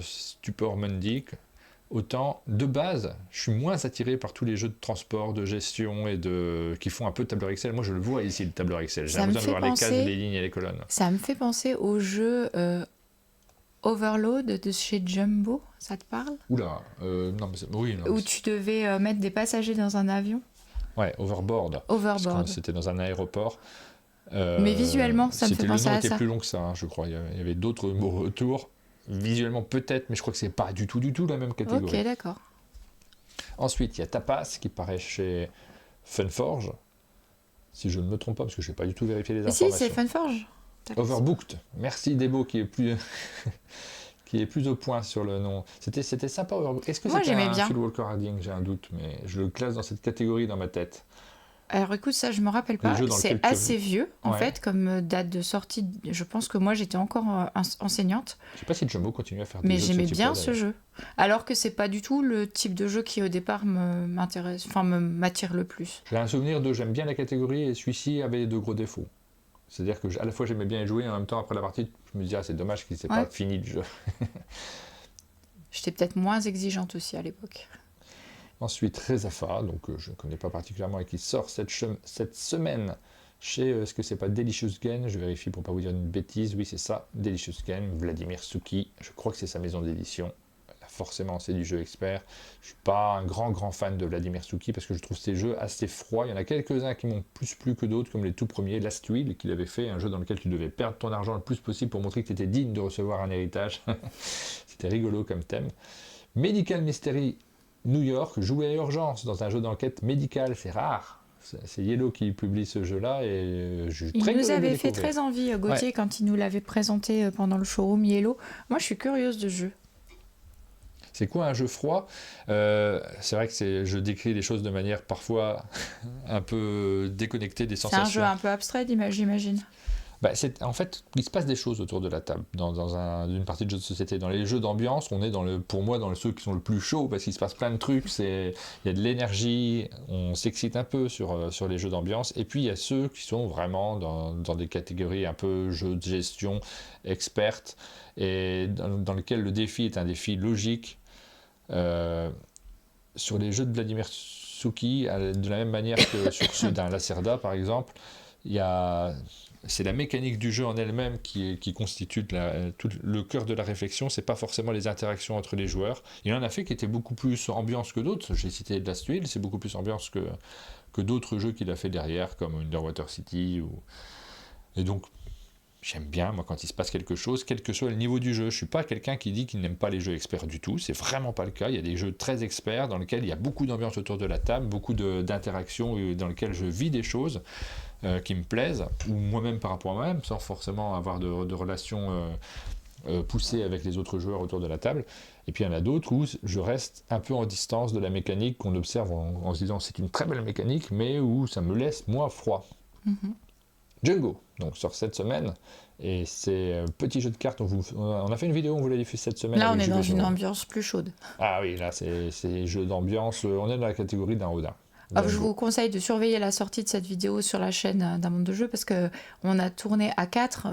Stupor Mundi. Autant, de base, je suis moins attiré par tous les jeux de transport, de gestion et qui font un peu de tableur Excel. Moi, je le vois ici, le tableur Excel. J'ai besoin de voir les cases, les lignes et les colonnes. Ça me fait penser au jeu Overload de chez Jumbo. Ça te parle? Oula, non, mais oui. Non, où tu devais mettre des passagers dans un avion. Ouais, Overboard. Overboard. C'était dans un aéroport. Mais visuellement, ça me fait penser à ça. Le nom était plus long que ça, je crois. Il y avait d'autres mots autour. Visuellement peut-être, mais je crois que c'est pas du tout la même catégorie. Ok, d'accord. Ensuite, il y a Tapas qui paraît chez Funforge. Si je ne me trompe pas, parce que je n'ai pas du tout vérifié les informations. Si, c'est Funforge. Overbooked. Merci Debo qui est plus qui est plus au point sur le nom. C'était sympa Overbooked. Est-ce que c'était un Phil Walker Harding? J'ai un doute, mais je le classe dans cette catégorie dans ma tête. Alors écoute, ça je me rappelle pas, c'est assez vieux en fait comme date de sortie. Je pense que moi j'étais encore enseignante. Je sais pas si Jumbo continue à faire des mais jeux. Mais j'aimais bien ce jeu. Alors que c'est pas du tout le type de jeu qui au départ m'attire le plus. J'ai un souvenir j'aime bien la catégorie et celui-ci avait de gros défauts. C'est-à-dire que à la fois j'aimais bien y jouer et en même temps après la partie je me disais c'est dommage qu'il ne s'est pas fini le jeu. J'étais peut-être moins exigeante aussi à l'époque. Ensuite, Rezafa, donc je ne connais pas particulièrement et qui sort cette semaine chez, est-ce que c'est pas Delicious Game? Je vérifie pour ne pas vous dire une bêtise, oui c'est ça, Delicious Game, Vladimir Souki, je crois que c'est sa maison d'édition. Forcément c'est du jeu expert. Je ne suis pas un grand fan de Vladimir Souki parce que je trouve ces jeux assez froids. Il y en a quelques-uns qui m'ont plus plu que d'autres, comme les tout premiers, Last Will, qu'il avait fait, un jeu dans lequel tu devais perdre ton argent le plus possible pour montrer que tu étais digne de recevoir un héritage. C'était rigolo comme thème. Medical Mystery New York, joué à urgence dans un jeu d'enquête médicale, c'est rare. C'est Yellow qui publie ce jeu-là et je suis très Il nous avait fait très envie, Gauthier, quand il nous l'avait présenté pendant le showroom Yellow. Moi, je suis curieuse de jeu. C'est quoi un jeu froid? C'est vrai que je décris les choses de manière parfois un peu déconnectée des sensations. C'est un jeu un peu abstrait, j'imagine. En fait, il se passe des choses autour de la table dans une partie de jeu de société. Dans les jeux d'ambiance, on est pour moi dans ceux qui sont le plus chauds parce qu'il se passe plein de trucs. Il y a de l'énergie, on s'excite un peu sur les jeux d'ambiance. Et puis il y a ceux qui sont vraiment dans des catégories un peu jeux de gestion expertes et dans lesquels le défi est un défi logique. Sur les jeux de Vladimir Souki, de la même manière que sur ceux d'un Lacerda par exemple, il y a c'est la mécanique du jeu en elle-même qui constitue tout le cœur de la réflexion, c'est pas forcément les interactions entre les joueurs. Il y en a fait qui étaient beaucoup plus ambiance que d'autres, j'ai cité Last Will, c'est beaucoup plus ambiance que d'autres jeux qu'il a fait derrière, comme Underwater City, et donc j'aime bien, moi, quand il se passe quelque chose, quel que soit le niveau du jeu. Je suis pas quelqu'un qui dit qu'il n'aime pas les jeux experts du tout, c'est vraiment pas le cas. Il y a des jeux très experts dans lesquels il y a beaucoup d'ambiance autour de la table, beaucoup d'interactions, dans lesquelles je vis des choses qui me plaisent, ou moi-même par rapport à moi-même, sans forcément avoir de relations poussées avec les autres joueurs autour de la table. Et puis il y en a d'autres où je reste un peu en distance de la mécanique qu'on observe en se disant c'est une très belle mécanique, mais où ça me laisse, moi, froid. Django, donc sort cette semaine, et c'est un petit jeu de cartes. On a fait une vidéo, on vous l'a diffusé cette semaine. Là, on est dans une ambiance plus chaude. Ah oui, là, c'est jeu d'ambiance. On est dans la catégorie d'un Rodin. Je vous conseille de surveiller la sortie de cette vidéo sur la chaîne d'Un Monde de Jeu, parce qu'on a tourné à 4,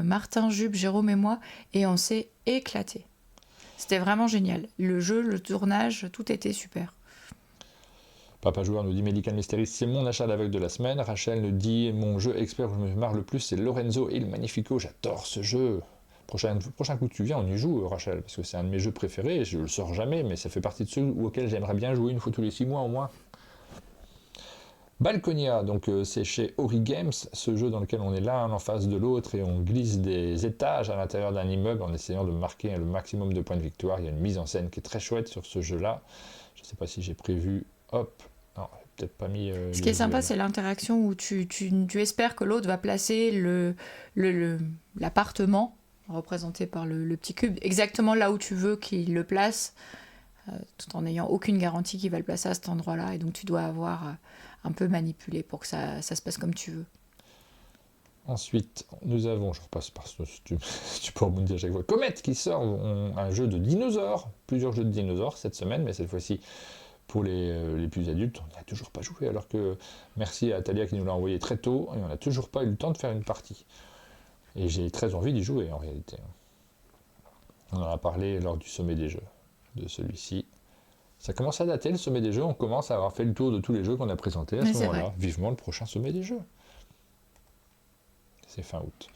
Martin, Jules, Jérôme et moi, et on s'est éclaté. C'était vraiment génial. Le jeu, le tournage, tout était super. Papa Joueur nous dit Medical Mysteries, c'est mon achat d'aveugle de la semaine. Rachel nous dit mon jeu expert où je me marre le plus, c'est Lorenzo Il Magnifico. J'adore ce jeu. Prochain coup que tu viens, on y joue, Rachel, parce que c'est un de mes jeux préférés. Je le sors jamais, mais ça fait partie de ceux auxquels j'aimerais bien jouer une fois tous les 6 mois au moins. Balconia, donc c'est chez Ori Games, ce jeu dans lequel on est l'un en face de l'autre et on glisse des étages à l'intérieur d'un immeuble en essayant de marquer le maximum de points de victoire. Il y a une mise en scène qui est très chouette sur ce jeu-là. Je ne sais pas si j'ai prévu. Hop. Non, j'ai peut-être pas mis. Ce qui est sympa, c'est l'interaction où tu espères que l'autre va placer l'appartement représenté par le petit cube exactement là où tu veux qu'il le place, tout en n'ayant aucune garantie qu'il va le placer à cet endroit-là. Et donc tu dois avoir un peu manipulé pour que ça se passe comme tu veux. Ensuite, nous avons, je repasse par ce, tu peux rebondir à chaque fois, Comet qui sort un jeu de dinosaures, plusieurs jeux de dinosaures cette semaine, mais cette fois-ci pour les plus adultes, on n'y a toujours pas joué, alors que merci à Talia qui nous l'a envoyé très tôt, et on n'a toujours pas eu le temps de faire une partie. Et j'ai très envie d'y jouer en réalité. On en a parlé lors du sommet des jeux, de celui-ci. Ça commence à dater le sommet des jeux, on commence à avoir fait le tour de tous les jeux qu'on a présentés à ce moment-là. Vrai. Vivement le prochain sommet des jeux. C'est fin août.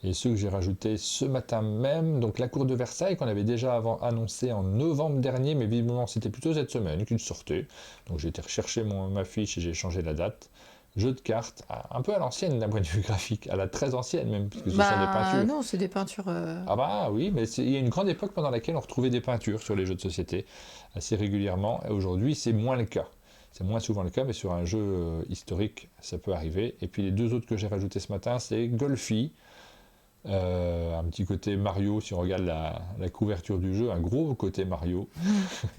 Et ceux que j'ai rajoutés ce matin même, donc la cour de Versailles qu'on avait déjà annoncé en novembre dernier, mais visiblement c'était plutôt cette semaine qu'il sortait. Donc j'ai été rechercher ma fiche et j'ai changé la date. Jeu de cartes, un peu à l'ancienne d'un point de vue graphique, à la très ancienne même, puisque ce sont des peintures. Non, c'est des peintures... Ah bah oui, mais il y a une grande époque pendant laquelle on retrouvait des peintures sur les jeux de société assez régulièrement, et aujourd'hui c'est moins le cas. C'est moins souvent le cas, mais sur un jeu historique, ça peut arriver. Et puis les deux autres que j'ai rajoutés ce matin, c'est Golfi, un petit côté Mario, si on regarde la couverture du jeu, un gros côté Mario,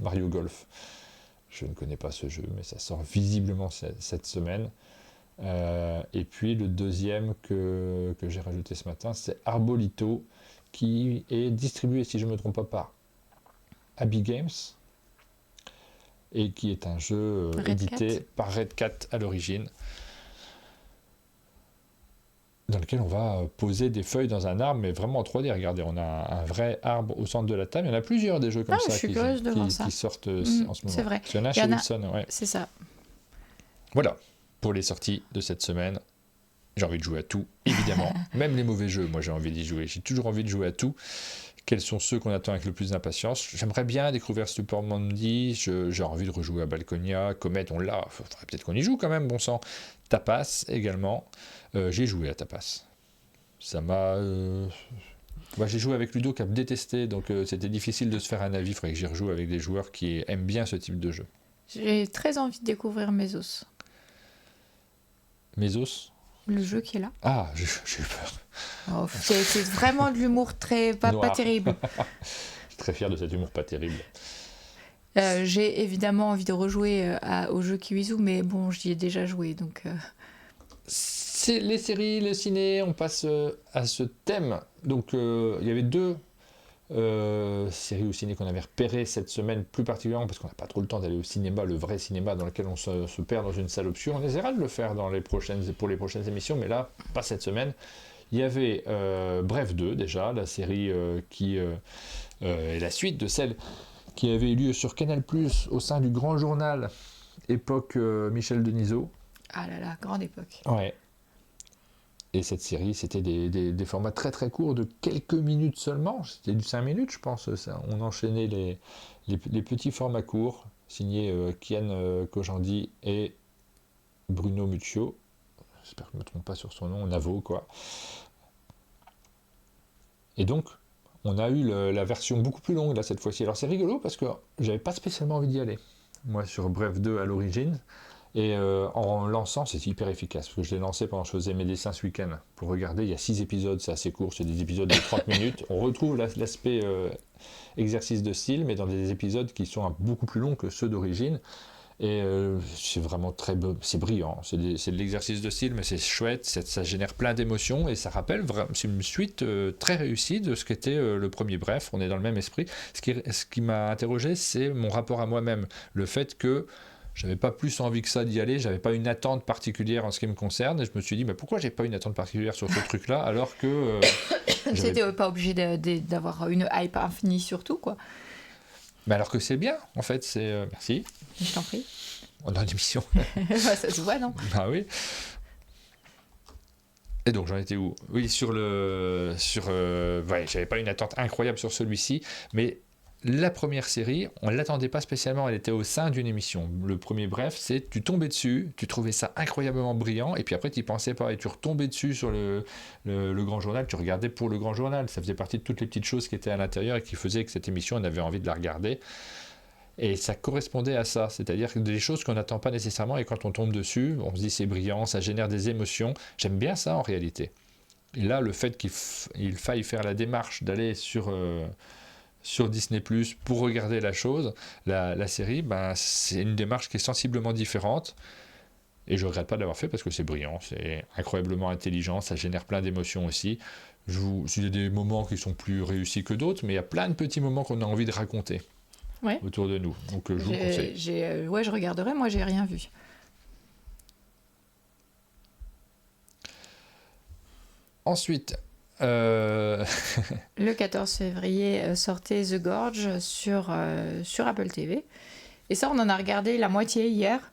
Mario Golf. Je ne connais pas ce jeu, mais ça sort visiblement cette semaine. Et puis le deuxième que j'ai rajouté ce matin, c'est Arbolito, qui est distribué, si je ne me trompe pas, par Abbey Games, et qui est un jeu édité par Red Cat à l'origine, dans lequel on va poser des feuilles dans un arbre, mais vraiment en 3D. Regardez, on a un vrai arbre au centre de la table. Il y en a plusieurs des jeux comme ça qui sortent en ce moment. C'est vrai. Il y en a chez Wilson. Ouais. C'est ça. Voilà, pour les sorties de cette semaine. J'ai envie de jouer à tout, évidemment. Même les mauvais jeux, moi j'ai envie d'y jouer. J'ai toujours envie de jouer à tout. Quels sont ceux qu'on attend avec le plus d'impatience? J'aimerais bien découvrir Super Mondi. J'ai envie de rejouer à Balconia. Comet, on l'a. Faudrait peut-être qu'on y joue quand même, bon sang. Tapas également. J'ai joué à Tapas. Ça m'a... j'ai joué avec Ludo qui a détesté, donc c'était difficile de se faire un avis. Il faudrait que j'y rejoue avec des joueurs qui aiment bien ce type de jeu. J'ai très envie de découvrir Mesos. Mesos? Le jeu qui est là. Ah, j'ai eu peur. Oh, c'est vraiment de l'humour pas terrible. Je suis très fier de cet humour pas terrible. J'ai évidemment envie de rejouer au jeu Kiwizu, mais bon, j'y ai déjà joué, donc... C'est les séries, le ciné, on passe à ce thème. Donc, il y avait deux séries au ciné qu'on avait repérées cette semaine, plus particulièrement parce qu'on n'a pas trop le temps d'aller au cinéma, le vrai cinéma dans lequel on se perd dans une salle obscure. On essaiera de le faire pour les prochaines émissions, mais là, pas cette semaine. Il y avait Bref 2, déjà, la série qui est la suite de celle qui avait eu lieu sur Canal+, au sein du Grand Journal, époque Michel Denisot. Ah là là, grande époque. Ouais. Et cette série, c'était des formats très très courts de quelques minutes seulement. C'était du 5 minutes, je pense. On enchaînait les petits formats courts, signés Kian Kojandi et Bruno Muccio. J'espère que je ne me trompe pas sur son nom, Navo, quoi. Et donc, on a eu la version beaucoup plus longue, là, cette fois-ci. Alors, c'est rigolo parce que j'avais pas spécialement envie d'y aller. Moi, sur Bref 2 à l'origine. Et en lançant, c'est hyper efficace. Parce que je l'ai lancé pendant que je faisais mes dessins ce week-end. Pour regarder, il y a 6 épisodes, c'est assez court. C'est des épisodes de 30 minutes. On retrouve l'aspect exercice de style, mais dans des épisodes qui sont beaucoup plus longs que ceux d'origine. Et c'est vraiment c'est brillant, c'est de l'exercice de style, mais c'est chouette, ça génère plein d'émotions et ça rappelle vraiment, c'est une suite très réussie de ce qu'était le premier Bref. On est dans le même esprit. Ce qui m'a interrogé, c'est mon rapport à moi-même, le fait que j'avais pas plus envie que ça d'y aller, j'avais pas une attente particulière en ce qui me concerne, et je me suis dit, mais pourquoi j'ai pas une attente particulière sur ce truc-là, alors que... C'était pas obligé d'avoir une hype infinie sur tout, quoi. Mais alors que c'est bien, en fait, c'est... merci. Je t'en prie. On a une émission. Ça se voit, non? Bah oui. Et donc, j'en étais où? Oui, ouais, j'avais pas une attente incroyable sur celui-ci, mais la première série, on ne l'attendait pas spécialement, elle était au sein d'une émission. Le premier Bref, c'est tu tombais dessus, tu trouvais ça incroyablement brillant, et puis après tu n'y pensais pas, et tu retombais dessus sur le Grand Journal, tu regardais pour le Grand Journal. Ça faisait partie de toutes les petites choses qui étaient à l'intérieur et qui faisaient que cette émission, on avait envie de la regarder. Et ça correspondait à ça, c'est-à-dire que des choses qu'on n'attend pas nécessairement, et quand on tombe dessus, on se dit c'est brillant, ça génère des émotions. J'aime bien ça en réalité. Et là, le fait qu'il faille faire la démarche d'aller sur Disney+, pour regarder la série, ben, c'est une démarche qui est sensiblement différente. Et je ne regrette pas d'avoir fait parce que c'est brillant, c'est incroyablement intelligent, ça génère plein d'émotions aussi. Il y a des moments qui sont plus réussis que d'autres, mais il y a plein de petits moments qu'on a envie de raconter autour de nous. Donc je vous conseille. Ouais, je regarderai, moi j'ai rien vu. Ensuite... Le 14 février sortait The Gorge sur Apple TV. Et ça, on en a regardé la moitié hier.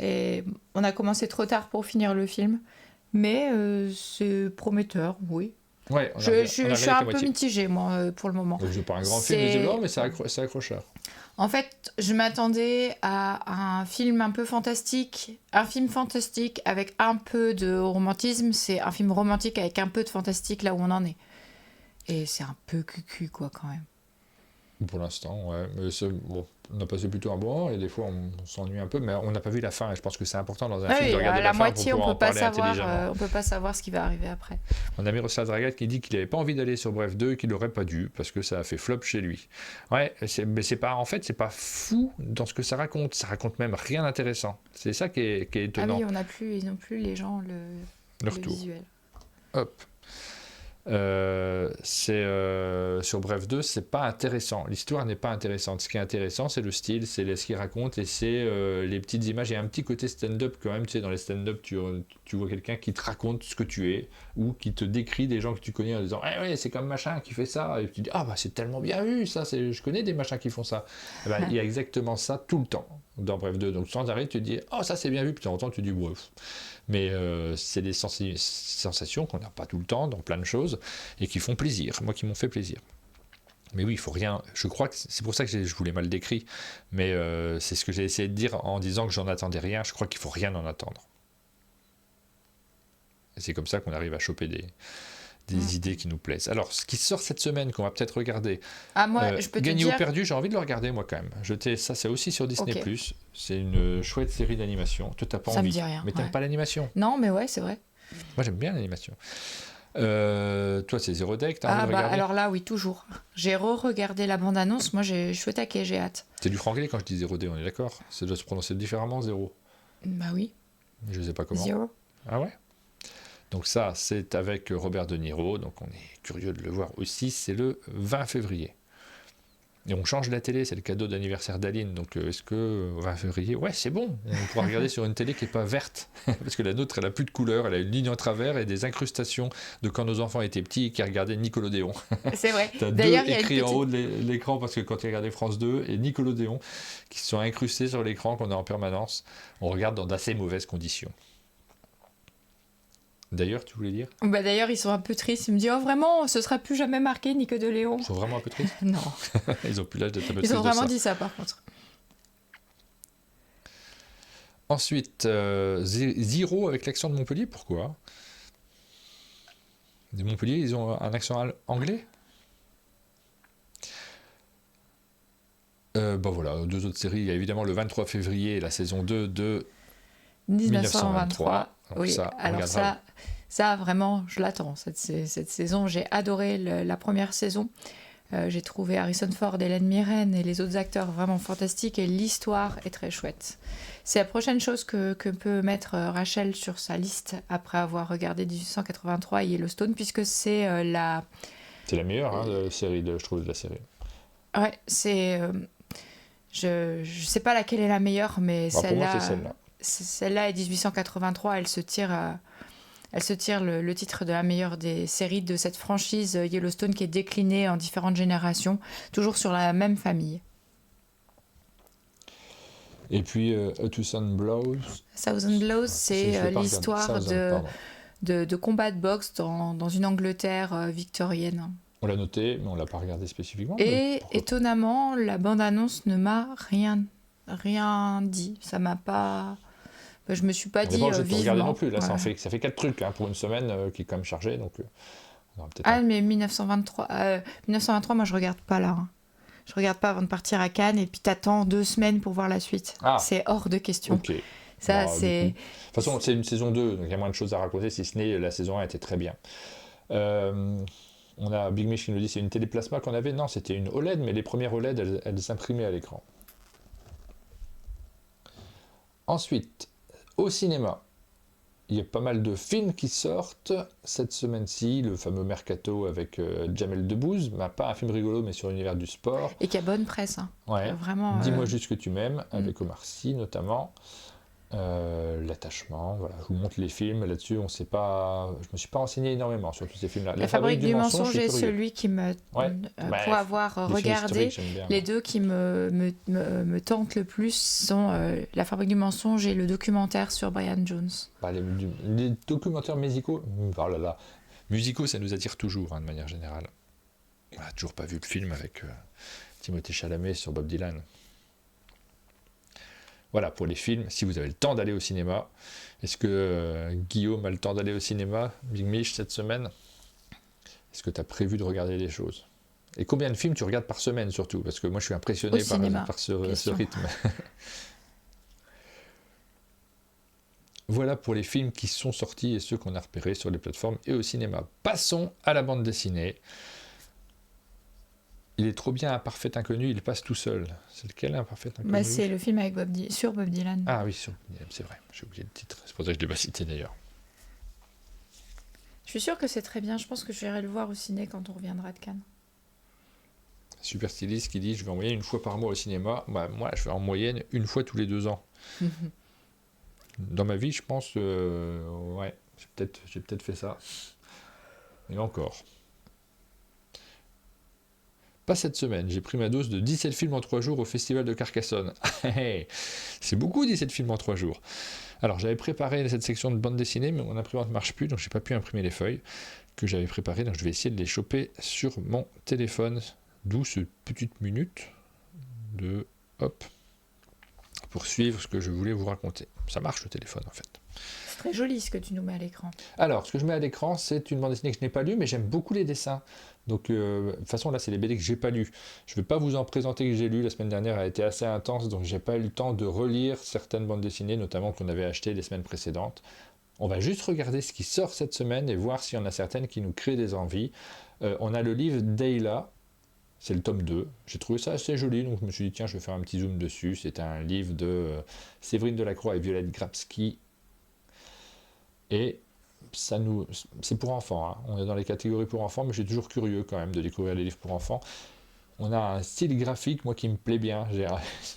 Et on a commencé trop tard pour finir le film. Mais c'est prometteur, oui. Ouais, je suis un peu mitigée, moi, pour le moment. C'est pas un grand film, visiblement, mais c'est accrocheur. En fait, je m'attendais à un film un peu fantastique. Un film fantastique avec un peu de romantisme. C'est un film romantique avec un peu de fantastique là où on en est. Et c'est un peu cucu, quoi, quand même. Pour l'instant, ouais. Mais bon, on a passé plutôt un bon moment et des fois on s'ennuie un peu, mais on n'a pas vu la fin et je pense que c'est important dans un film de regarder la fin moitié, pour pouvoir en parler intelligemment. On peut pas savoir ce qui va arriver après. On a Miroslav Dragat qui dit qu'il n'avait pas envie d'aller sur Bref 2 et qu'il n'aurait pas dû parce que ça a fait flop chez lui. Ouais, mais c'est pas fou dans ce que ça raconte. Ça raconte même rien d'intéressant. C'est ça qui est étonnant. Ah oui, ils n'ont plus les gens le visuel. Hop. Sur Bref 2, c'est pas intéressant. L'histoire n'est pas intéressante. Ce qui est intéressant, c'est le style, c'est ce qu'il raconte et c'est les petites images. Il y a un petit côté stand-up quand même. Tu sais, dans les stand-up, tu vois quelqu'un qui te raconte ce que tu es ou qui te décrit des gens que tu connais en disant ouais, c'est comme machin qui fait ça. Et tu dis bah c'est tellement bien vu ça. Je connais des machins qui font ça. Il y a exactement ça tout le temps dans Bref 2. Donc sans arrêt, tu te dis ça c'est bien vu. Puis de temps en temps, tu dis bref. Mais c'est des sensations qu'on n'a pas tout le temps dans plein de choses et qui font plaisir, moi qui m'ont fait plaisir. Mais oui, il faut rien. Je crois que c'est pour ça que je vous l'ai mal décrit, mais c'est ce que j'ai essayé de dire en disant que j'en attendais rien. Je crois qu'il faut rien en attendre. Et c'est comme ça qu'on arrive à choper des idées qui nous plaisent. Alors, ce qui sort cette semaine, qu'on va peut-être regarder, moi, je peux te Gagné dire... ou perdu, j'ai envie de le regarder moi quand même. Ça, c'est aussi sur Disney+. Okay. C'est une chouette série d'animation. Toi, t'as pas ça envie. Me dit rien, mais t'aimes pas l'animation? Non, mais ouais, c'est vrai. Moi, j'aime bien l'animation. Toi, c'est Zero Day que t'as envie de regarder? Alors là, oui, toujours. J'ai re-regardé la bande-annonce. Moi, je suis au taquet, j'ai hâte. C'est du franglais quand je dis Zero Day, on est d'accord? Ça doit se prononcer différemment, Zéro. Bah oui. Je sais pas comment. Zero. Ah ouais? Donc ça, c'est avec Robert De Niro, donc on est curieux de le voir aussi, c'est le 20 février. Et on change la télé, c'est le cadeau d'anniversaire d'Aline, donc est-ce que 20 février, ouais c'est bon, on pourra regarder sur une télé qui n'est pas verte, parce que la nôtre elle a plus de couleur, elle a une ligne en travers et des incrustations de quand nos enfants étaient petits et qui regardaient Nickelodeon. C'est vrai. T'as D'ailleurs, deux écrits en haut de l'écran, parce que quand tu regardais France 2 et Nickelodeon, qui sont incrustés sur l'écran qu'on a en permanence, on regarde dans d'assez mauvaises conditions. D'ailleurs, tu voulais dire? Bah d'ailleurs, ils sont un peu tristes. Ils me disent, oh vraiment, ce sera plus jamais marqué Nico de Léon. Ils sont vraiment un peu tristes? Non. Ils ont plus l'âge d'être un peu Ils tristes ont de vraiment ça. dit ça par contre. Ensuite, Zero avec l'accent de Montpellier, pourquoi? De Montpellier, ils ont un accent anglais? Bon voilà, deux autres séries. Il y a évidemment le 23 février, la saison 2 de 1923. Donc Oui, ça, on alors regardera. ça vraiment, je l'attends. Cette saison, j'ai adoré la première saison. J'ai trouvé Harrison Ford, Hélène Mirren et les autres acteurs vraiment fantastiques et l'histoire est très chouette. C'est la prochaine chose que peut mettre Rachel sur sa liste après avoir regardé 1883 et Yellowstone, puisque c'est C'est la meilleure série, je trouve, de la série. Ouais, c'est... je sais pas laquelle est la meilleure, mais Pour moi, celle-là... c'est celle-là. Celle-là est 1883, elle se tire le titre de la meilleure des séries de cette franchise Yellowstone qui est déclinée en différentes générations, toujours sur la même famille. Et puis, A Thousand Blows. Thousand Blows, c'est l'histoire de combat de boxe dans une Angleterre victorienne. On l'a noté, mais on l'a pas regardé spécifiquement. Et étonnamment, la bande-annonce ne m'a rien dit. Ça m'a pas... Je me suis pas dit vivement. Regarder non plus. Là, voilà. ça fait 4 trucs pour une semaine qui est quand même chargée. Donc, mais 1923, moi je regarde pas là. Hein. Je regarde pas avant de partir à Cannes et puis t'attends 2 semaines pour voir la suite. C'est hors de question. Ok. Ça, c'est... De toute façon, c'est une saison 2, donc il y a moins de choses à raconter, si ce n'est la saison 1 était très bien. On a Big Mich qui nous dit c'est une téléplasma qu'on avait. Non, c'était une OLED, mais les premières OLED, elles s'imprimaient à l'écran. Ensuite, au cinéma, il y a pas mal de films qui sortent cette semaine-ci. Le fameux Mercato avec Jamel Debbouze, pas un film rigolo, mais sur l'univers du sport. Et qui a bonne presse. Hein. Ouais. Vraiment, Dis-moi juste ce que tu m'aimes, avec Omar Sy notamment. L'attachement, voilà, je vous montre les films là-dessus. Je me suis pas renseigné énormément sur tous ces films-là. La fabrique du mensonge est celui qui me, pour avoir regardé, les deux qui me tentent le plus sont La fabrique du mensonge et le documentaire sur Brian Jones. Les documentaires musicaux, musicaux, ça nous attire toujours, de manière générale. On n'a toujours pas vu le film avec Timothée Chalamet sur Bob Dylan. Voilà, pour les films, si vous avez le temps d'aller au cinéma. Est-ce que Guillaume a le temps d'aller au cinéma, Big Mich, cette semaine? Est-ce que tu as prévu de regarder des choses? Et combien de films tu regardes par semaine, surtout? Parce que moi, je suis impressionné par ce rythme. Voilà pour les films qui sont sortis et ceux qu'on a repérés sur les plateformes et au cinéma. Passons à la bande dessinée. Il est trop bien, Un parfait inconnu, il passe tout seul. C'est lequel, Un parfait inconnu? C'est le film avec sur Bob Dylan. Ah oui, sur Bob Dylan, c'est vrai. J'ai oublié le titre. C'est pour ça que je ne l'ai pas cité d'ailleurs. Je suis sûre que c'est très bien. Je pense que je vais le voir au ciné quand on reviendra de Cannes. Super styliste qui dit je vais en moyenne une fois par mois au cinéma. Moi, je vais en moyenne une fois tous les 2 ans. Dans ma vie, je pense, j'ai peut-être fait ça. Et encore. Pas cette semaine, j'ai pris ma dose de 17 films en 3 jours au festival de Carcassonne. C'est beaucoup 17 films en 3 jours. Alors j'avais préparé cette section de bande dessinée, mais mon imprimante ne marche plus, donc je n'ai pas pu imprimer les feuilles que j'avais préparées, donc je vais essayer de les choper sur mon téléphone. D'où ce petite minute de pour suivre ce que je voulais vous raconter. Ça marche le téléphone en fait. C'est très joli ce que tu nous mets à l'écran. Alors, ce que je mets à l'écran, c'est une bande dessinée que je n'ai pas lue, mais j'aime beaucoup les dessins. Donc, de toute façon, là, c'est les BD que j'ai pas lues. Je ne vais pas vous en présenter que j'ai lues. La semaine dernière a été assez intense, donc j'ai pas eu le temps de relire certaines bandes dessinées, notamment qu'on avait achetées les semaines précédentes. On va juste regarder ce qui sort cette semaine et voir s'il y en a certaines qui nous créent des envies. On a le livre Dayla. C'est le tome 2. J'ai trouvé ça assez joli, donc je me suis dit, tiens, je vais faire un petit zoom dessus. C'est un livre de Séverine Delacroix et Violette Grabski. Et c'est pour enfants. On est dans les catégories pour enfants, mais je suis toujours curieux quand même de découvrir les livres pour enfants. On a un style graphique, moi, qui me plaît bien.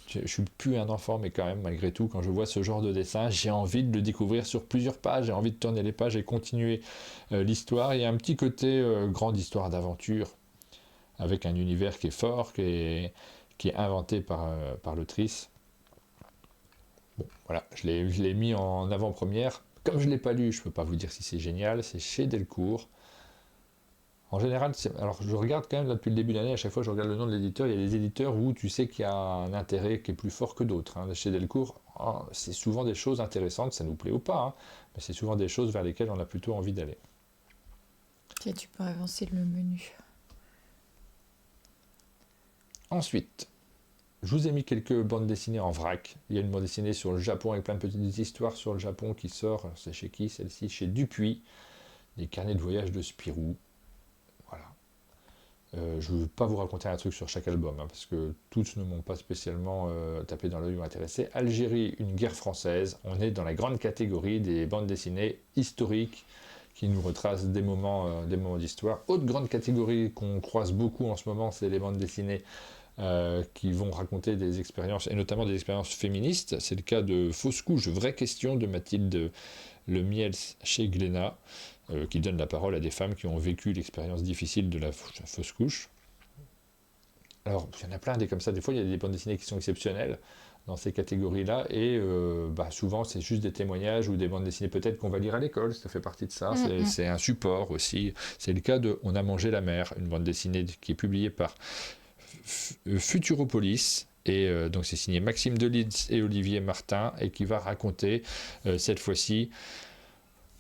Je ne suis plus un enfant, mais quand même, malgré tout, quand je vois ce genre de dessin, j'ai envie de le découvrir sur plusieurs pages. J'ai envie de tourner les pages et continuer l'histoire. Il y a un petit côté grande histoire d'aventure, avec un univers qui est fort, qui est inventé par l'autrice. Bon, voilà, je l'ai mis en avant-première. comme je ne l'ai pas lu, je ne peux pas vous dire si c'est génial, c'est chez Delcourt. En général, alors je regarde quand même là, depuis le début de l'année, à chaque fois je regarde le nom de l'éditeur, il y a des éditeurs où tu sais qu'il y a un intérêt qui est plus fort que d'autres. Hein. Chez Delcourt, c'est souvent des choses intéressantes, ça nous plaît ou pas, hein, mais c'est souvent des choses vers lesquelles on a plutôt envie d'aller. Tiens, tu peux avancer le menu. Ensuite, je vous ai mis quelques bandes dessinées en vrac. Il y a une bande dessinée sur le Japon avec plein de petites histoires sur le Japon qui sort. C'est chez qui celle-ci? Chez Dupuis, des carnets de voyage de Spirou. Voilà. Je ne veux pas vous raconter un truc sur chaque album, hein, parce que tous ne m'ont pas spécialement tapé dans l'œil ou intéressé. Algérie, une guerre française. On est dans la grande catégorie des bandes dessinées historiques qui nous retracent des moments d'histoire. Autre grande catégorie qu'on croise beaucoup en ce moment, c'est les bandes dessinées qui vont raconter des expériences, et notamment des expériences féministes. C'est le cas de Fausse couche, vraie question de Mathilde Lemiels chez Glénat, qui donne la parole à des femmes qui ont vécu l'expérience difficile de la fausse couche. Alors, il y en a plein des comme ça. Des fois, il y a des bandes dessinées qui sont exceptionnelles dans ces catégories-là, et souvent, c'est juste des témoignages ou des bandes dessinées peut-être qu'on va lire à l'école, ça fait partie de ça. C'est un support aussi. C'est le cas de On a mangé la mer, une bande dessinée qui est publiée par Futuropolis, et donc c'est signé Maxime Delitz et Olivier Martin, et qui va raconter cette fois-ci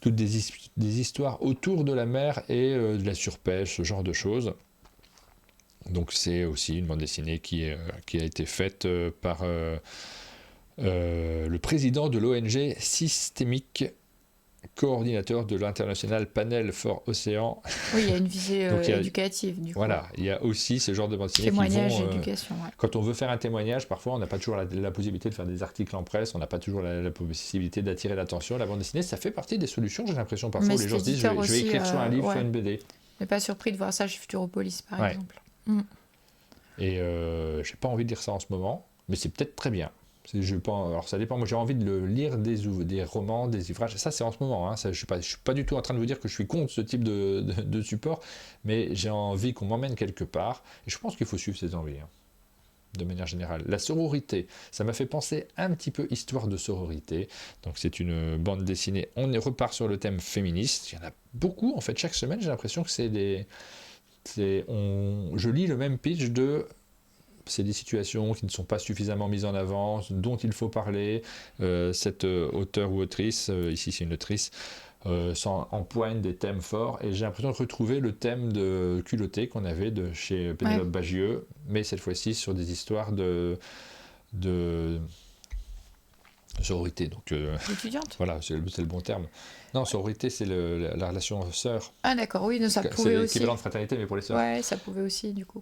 toutes des histoires autour de la mer et de la surpêche, ce genre de choses. Donc c'est aussi une bande dessinée qui a été faite par le président de l'ONG Systémique, coordinateur de l'international Panel for Océan. Oui, il y a une visée éducative, du coup. Voilà, il y a aussi ce genre de bande dessinée témoignage qui vont... éducation, ouais. Quand on veut faire un témoignage, parfois on n'a pas toujours la possibilité de faire des articles en presse, on n'a pas toujours la possibilité d'attirer l'attention. La bande dessinée, ça fait partie des solutions, j'ai l'impression parfois où les gens se disent je vais écrire sur un livre, sur une BD. Je n'ai pas surpris de voir ça chez Futuropolis, par exemple. Et j'ai pas envie de lire ça en ce moment, mais c'est peut-être très bien. Alors ça dépend, moi j'ai envie de lire des romans, des ouvrages, ça c'est en ce moment, hein. Ça, je suis pas du tout en train de vous dire que je suis contre ce type de support, mais j'ai envie qu'on m'emmène quelque part, et je pense qu'il faut suivre ses envies, hein, de manière générale. La sororité, ça m'a fait penser un petit peu histoire de sororité, donc c'est une bande dessinée, on repart sur le thème féministe, il y en a beaucoup en fait, chaque semaine j'ai l'impression que je lis le même pitch c'est des situations qui ne sont pas suffisamment mises en avant, dont il faut parler. Cette auteur ou autrice, ici c'est une autrice, empoigne des thèmes forts, et j'ai l'impression de retrouver le thème de Culotté qu'on avait de chez Pénélope Bagieux, mais cette fois-ci sur des histoires de sororité. Donc, étudiante. Voilà, c'est le bon terme. Non, sororité, c'est la relation sœur. Ah d'accord, oui, ça pouvait aussi. C'est l'équivalent de fraternité, mais pour les sœurs. Ouais, ça pouvait aussi, du coup.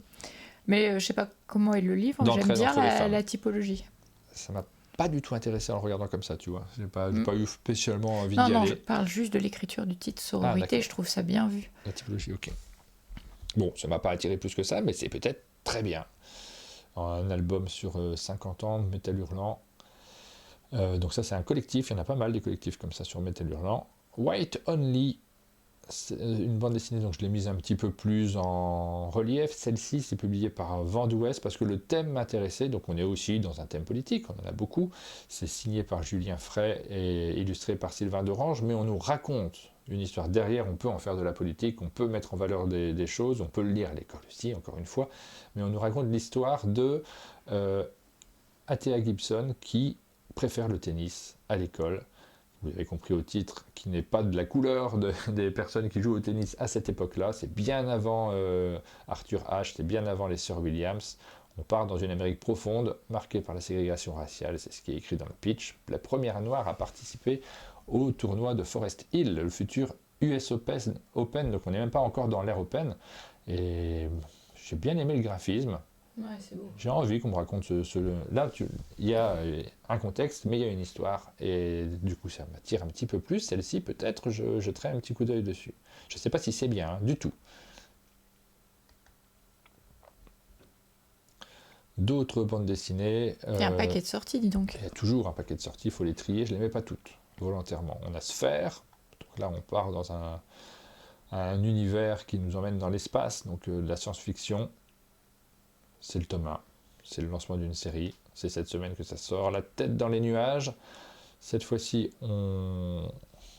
Mais je sais pas comment est le livre, j'aime bien la typologie. Ça m'a pas du tout intéressé en le regardant comme ça, tu vois. J'ai pas eu spécialement envie d'y aller. Non, je parle juste de l'écriture du titre sororité, je trouve ça bien vu. La typologie, ok. Bon, ça m'a pas attiré plus que ça, mais c'est peut-être très bien. Un album sur 50 ans de Métal Hurlant. Donc ça, c'est un collectif, il y en a pas mal des collectifs comme ça sur Métal Hurlant. White Only, c'est une bande dessinée, donc je l'ai mise un petit peu plus en relief. Celle-ci, c'est publié par Vent d'Ouest parce que le thème m'intéressait, donc on est aussi dans un thème politique, on en a beaucoup. C'est signé par Julien Fray et illustré par Sylvain Dorange, mais on nous raconte une histoire derrière, on peut en faire de la politique, on peut mettre en valeur des choses, on peut le lire à l'école aussi, encore une fois, mais on nous raconte l'histoire de Athea Gibson qui préfère le tennis à l'école. Vous avez compris au titre, qui n'est pas de la couleur des personnes qui jouent au tennis à cette époque-là. C'est bien avant Arthur Ashe, c'est bien avant les sœurs Williams. On part dans une Amérique profonde, marquée par la ségrégation raciale, c'est ce qui est écrit dans le pitch. La première noire à participer au tournoi de Forest Hill, le futur US Open, donc on n'est même pas encore dans l'ère Open. Et j'ai bien aimé le graphisme. Ouais, c'est beau. J'ai envie qu'on me raconte là, il y a un contexte, mais il y a une histoire, et du coup ça m'attire un petit peu plus. Celle-ci, peut-être, je jetterai un petit coup d'œil dessus. Je ne sais pas si c'est bien, hein, du tout. D'autres bandes dessinées... Il y a un paquet de sorties, dis donc. Il y a toujours un paquet de sorties, il faut les trier, je ne les mets pas toutes, volontairement. On a Sphère, donc là on part dans un univers qui nous emmène dans l'espace, donc de la science-fiction. C'est le tome 1, c'est le lancement d'une série, c'est cette semaine que ça sort. La tête dans les nuages, cette fois-ci on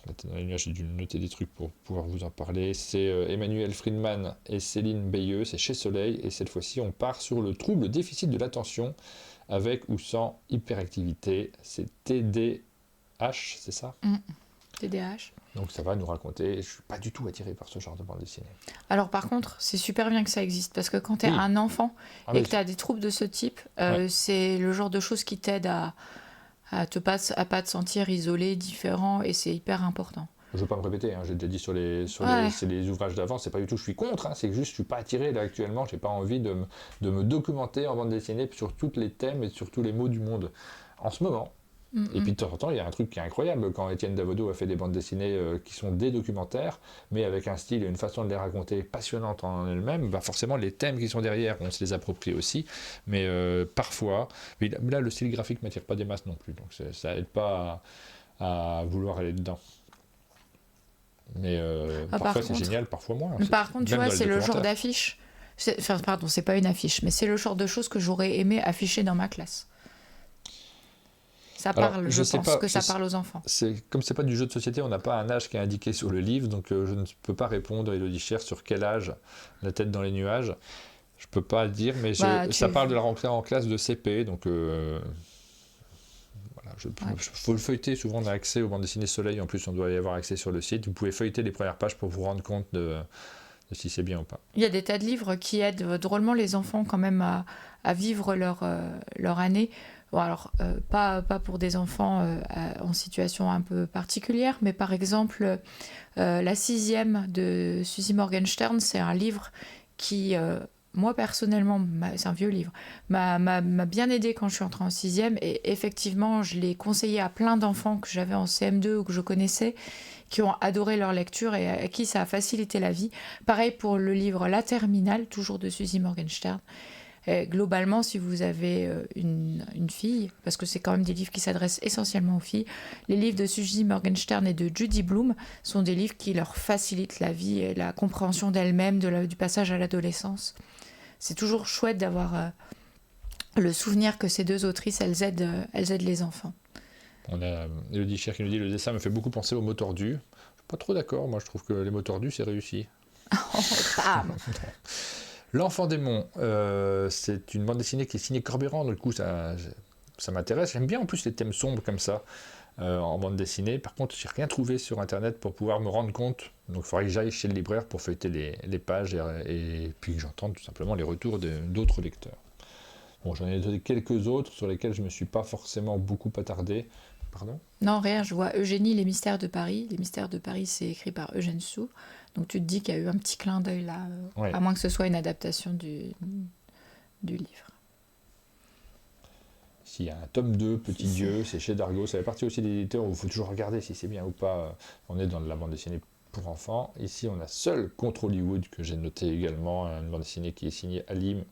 Dans les nuages, j'ai dû noter des trucs pour pouvoir vous en parler. C'est Emmanuel Friedman et Céline Bayeux, c'est chez Soleil, et cette fois-ci on part sur le trouble déficit de l'attention avec ou sans hyperactivité. C'est TDH, c'est ça? TDAH. Donc ça va nous raconter, je suis pas du tout attiré par ce genre de bande dessinée. Alors par contre, c'est super bien que ça existe, parce que quand tu es un enfant et que tu as des troubles de ce type, c'est le genre de choses qui t'aident à pas te sentir isolé, différent, et c'est hyper important. Je ne veux pas me répéter, j'ai déjà dit sur les ouvrages d'avant, c'est pas du tout je suis contre, c'est que juste je suis pas attiré là actuellement, j'ai pas envie de me documenter en bande dessinée sur tous les thèmes et sur tous les mots du monde en ce moment. Et puis de temps en temps, il y a un truc qui est incroyable quand Étienne Davodo a fait des bandes dessinées qui sont des documentaires, mais avec un style et une façon de les raconter passionnante en elles-mêmes, forcément les thèmes qui sont derrière, on se les approprie aussi, mais parfois, mais là le style graphique ne m'attire pas des masses non plus, donc ça aide pas à vouloir aller dedans. Mais parfois c'est génial, parfois moins. Par contre, tu vois, c'est le genre d'affiche, c'est pas une affiche, mais c'est le genre de choses que j'aurais aimé afficher dans ma classe. Ça parle, je pense que ça parle aux enfants. Comme c'est pas du jeu de société, on n'a pas un âge qui est indiqué sur le livre, donc je ne peux pas répondre, Élodie Cher, sur quel âge La tête dans les nuages. Je peux pas le dire, mais ça parle de la rentrée en classe de CP, donc faut le feuilleter. Souvent, on a accès aux bandes dessinées Soleil, en plus on doit y avoir accès sur le site. Vous pouvez feuilleter les premières pages pour vous rendre compte de si c'est bien ou pas. Il y a des tas de livres qui aident drôlement les enfants quand même à vivre leur année. Bon, alors, pas pour des enfants en situation un peu particulière, mais par exemple, La 6e de Suzy Morgenstern, c'est un livre qui, moi personnellement, c'est un vieux livre, m'a bien aidé quand je suis entrée en 6e, et effectivement, je l'ai conseillé à plein d'enfants que j'avais en CM2 ou que je connaissais, qui ont adoré leur lecture et à qui ça a facilité la vie. Pareil pour le livre La Terminale, toujours de Suzy Morgenstern. Globalement, si vous avez une fille, parce que c'est quand même des livres qui s'adressent essentiellement aux filles, les livres de Suzy Morgenstern et de Judy Blume sont des livres qui leur facilitent la vie et la compréhension d'elles-mêmes, du passage à l'adolescence. C'est toujours chouette d'avoir le souvenir que ces deux autrices, elles aident les enfants. On a Élodie Cher qui nous dit « Le dessin me fait beaucoup penser aux mots tordus ». Je ne suis pas trop d'accord, moi je trouve que les mots tordus, c'est réussi. Oh, bam. L'Enfant démon, c'est une bande dessinée qui est signée Corbiran, du coup ça m'intéresse. J'aime bien en plus les thèmes sombres comme ça en bande dessinée. Par contre, j'ai rien trouvé sur internet pour pouvoir me rendre compte. Donc il faudrait que j'aille chez le libraire pour feuilleter les pages et puis que j'entende tout simplement les retours d'autres lecteurs. Bon, j'en ai donné quelques autres sur lesquels je ne me suis pas forcément beaucoup attardé. Pardon ? Non, rien, je vois Eugénie, Les Mystères de Paris. Les Mystères de Paris, c'est écrit par Eugène Sue. Donc tu te dis qu'il y a eu un petit clin d'œil là, à moins que ce soit une adaptation du livre. S'il y a un tome 2, Petit Dieu, c'est chez Dargaud. Ça fait partie aussi des éditeurs où il faut toujours regarder si c'est bien ou pas. On est dans de la bande dessinée pour enfants. Ici, on a Seul contre Hollywood, que j'ai noté également, une bande dessinée qui est signée Halim.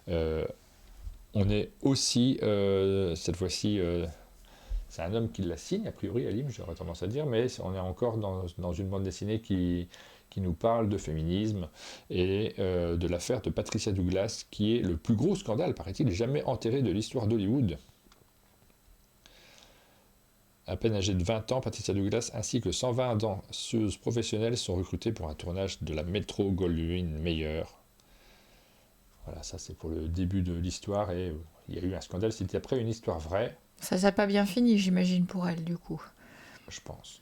On est aussi, cette fois-ci, c'est un homme qui la signe, a priori, Halim, j'aurais tendance à dire, mais on est encore dans une bande dessinée qui nous parle de féminisme et de l'affaire de Patricia Douglas, qui est le plus gros scandale, paraît-il, jamais enterré de l'histoire d'Hollywood. À peine âgée de 20 ans, Patricia Douglas ainsi que 120 danseuses professionnelles sont recrutées pour un tournage de la Metro-Goldwyn-Mayer. Voilà, ça c'est pour le début de l'histoire, et il y a eu un scandale, c'était après une histoire vraie. Ça n'a pas bien fini, j'imagine, pour elle, du coup. Je pense.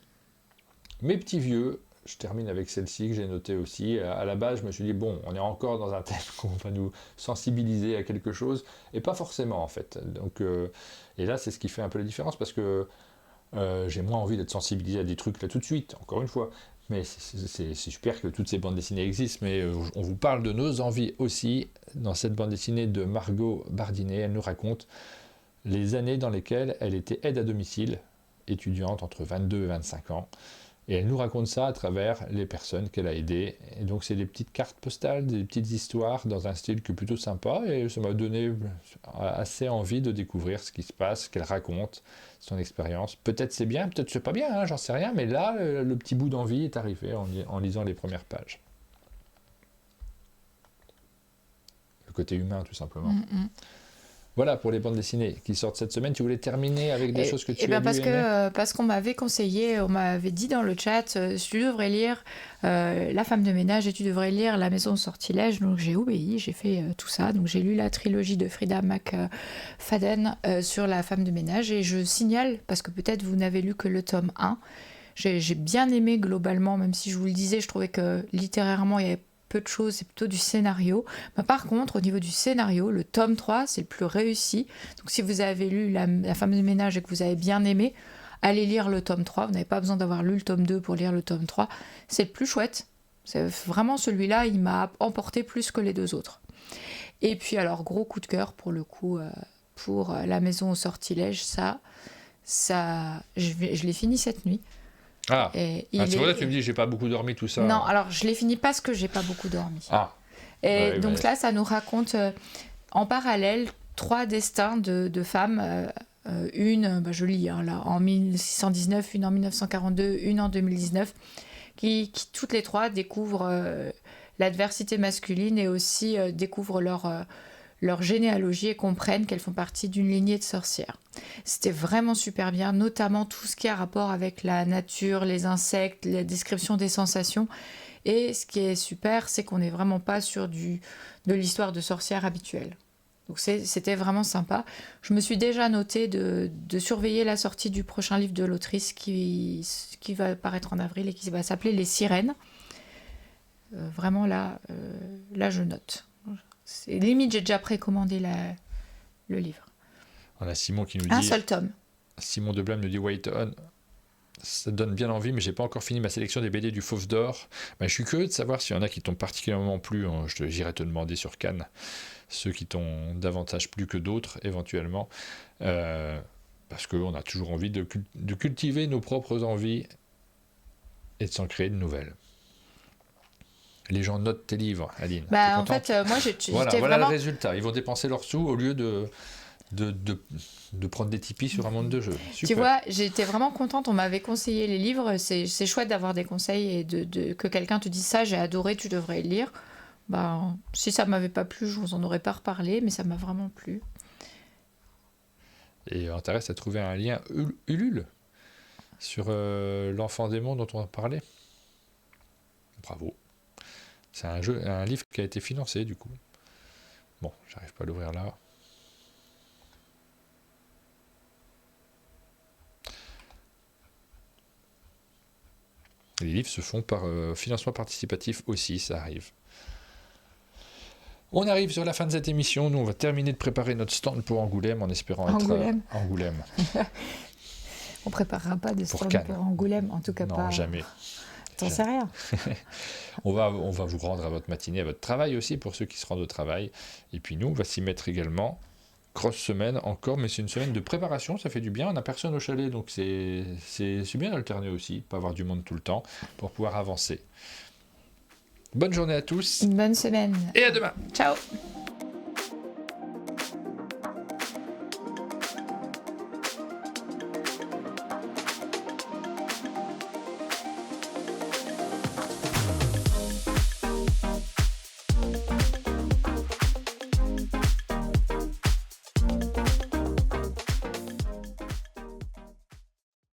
Mes petits vieux, je termine avec celle-ci que j'ai notée aussi. À la base, je me suis dit, bon, on est encore dans un thème qu'on va nous sensibiliser à quelque chose, et pas forcément en fait. Donc, et là, c'est ce qui fait un peu la différence, parce que j'ai moins envie d'être sensibilisé à des trucs là tout de suite, encore une fois. Mais c'est super que toutes ces bandes dessinées existent, mais on vous parle de nos envies aussi. Dans cette bande dessinée de Margot Bardinet, elle nous raconte les années dans lesquelles elle était aide à domicile, étudiante entre 22 et 25 ans. Et elle nous raconte ça à travers les personnes qu'elle a aidées. Et donc c'est des petites cartes postales, des petites histoires dans un style qui est plutôt sympa. Et ça m'a donné assez envie de découvrir ce qui se passe, ce qu'elle raconte, son expérience. Peut-être c'est bien, peut-être c'est pas bien, j'en sais rien. Mais là, le petit bout d'envie est arrivé en lisant les premières pages. Le côté humain, tout simplement. Voilà pour les bandes dessinées qui sortent cette semaine. Tu voulais terminer avec des choses que tu as lues, parce qu'on m'avait conseillé, on m'avait dit dans le chat, tu devrais lire La femme de ménage et tu devrais lire La maison au sortilège. Donc j'ai obéi, j'ai fait tout ça. Donc j'ai lu la trilogie de Frida McFadden sur La femme de ménage. Et je signale, parce que peut-être vous n'avez lu que le tome 1, j'ai bien aimé globalement, même si je vous le disais, je trouvais que littérairement il y avait peu de choses, c'est plutôt du scénario. Mais par contre, au niveau du scénario, le tome 3, c'est le plus réussi. Donc si vous avez lu la femme de ménage et que vous avez bien aimé, allez lire le tome 3. Vous n'avez pas besoin d'avoir lu le tome 2 pour lire le tome 3. C'est le plus chouette. C'est vraiment celui-là, il m'a emporté plus que les deux autres. Et puis alors, gros coup de cœur pour le coup, pour La maison au sortilège, je l'ai fini cette nuit. Ah, c'est vrai, tu me dis j'ai pas beaucoup dormi, tout ça. Non, alors je l'ai fini parce que j'ai pas beaucoup dormi. Ah. Et donc là, ça nous raconte en parallèle 3 destins de femmes. Une, je lis là, en 1619, une en 1942, une en 2019, qui toutes les 3 découvrent l'adversité masculine et aussi découvrent leur généalogie et comprennent qu'elles font partie d'une lignée de sorcières. C'était vraiment super bien, notamment tout ce qui a rapport avec la nature, les insectes, la description des sensations. Et ce qui est super, c'est qu'on n'est vraiment pas sur de l'histoire de sorcières habituelle. Donc c'était vraiment sympa. Je me suis déjà noté de surveiller la sortie du prochain livre de l'autrice qui va paraître en avril et qui va s'appeler Les Sirènes. Vraiment là, je note. Limite, j'ai déjà précommandé le livre. On a Simon qui nous dit... Un seul tome. Simon de Blâme nous dit White-On. Ça donne bien envie, mais j'ai pas encore fini ma sélection des BD du Fauve d'Or. Je suis curieux de savoir s'il y en a qui t'ont particulièrement plu. J'irai te demander sur Cannes. Ceux qui t'ont davantage plu que d'autres, éventuellement. Parce qu'on a toujours envie de cultiver nos propres envies et de s'en créer de nouvelles. Les gens notent tes livres, Aline. En fait, moi, j'étais voilà vraiment... le résultat. Ils vont dépenser leurs sous au lieu de prendre des Tipeee sur un monde de jeu. Super. Tu vois, j'étais vraiment contente. On m'avait conseillé les livres. C'est chouette d'avoir des conseils et que quelqu'un te dise ça, j'ai adoré, tu devrais le lire. Si ça ne m'avait pas plu, je vous en aurais pas reparlé, mais ça m'a vraiment plu. Et on t'intéresse à trouver un lien Ulule sur l'enfant démon dont on a parlé. Bravo. C'est un livre qui a été financé, du coup. Bon, j'arrive pas à l'ouvrir là. Les livres se font par financement participatif aussi, ça arrive. On arrive sur la fin de cette émission. Nous, on va terminer de préparer notre stand pour Angoulême en espérant être à Angoulême. On préparera pas de stand pour Angoulême, en tout cas pas. Non, jamais. T'en sais rien. On va vous rendre à votre matinée, à votre travail aussi, pour ceux qui se rendent au travail. Et puis nous, on va s'y mettre également. Grosse semaine encore, mais c'est une semaine de préparation, ça fait du bien. On n'a personne au chalet, donc c'est bien d'alterner aussi, pas avoir du monde tout le temps, pour pouvoir avancer. Bonne journée à tous. Une bonne semaine. Et à demain. Ciao.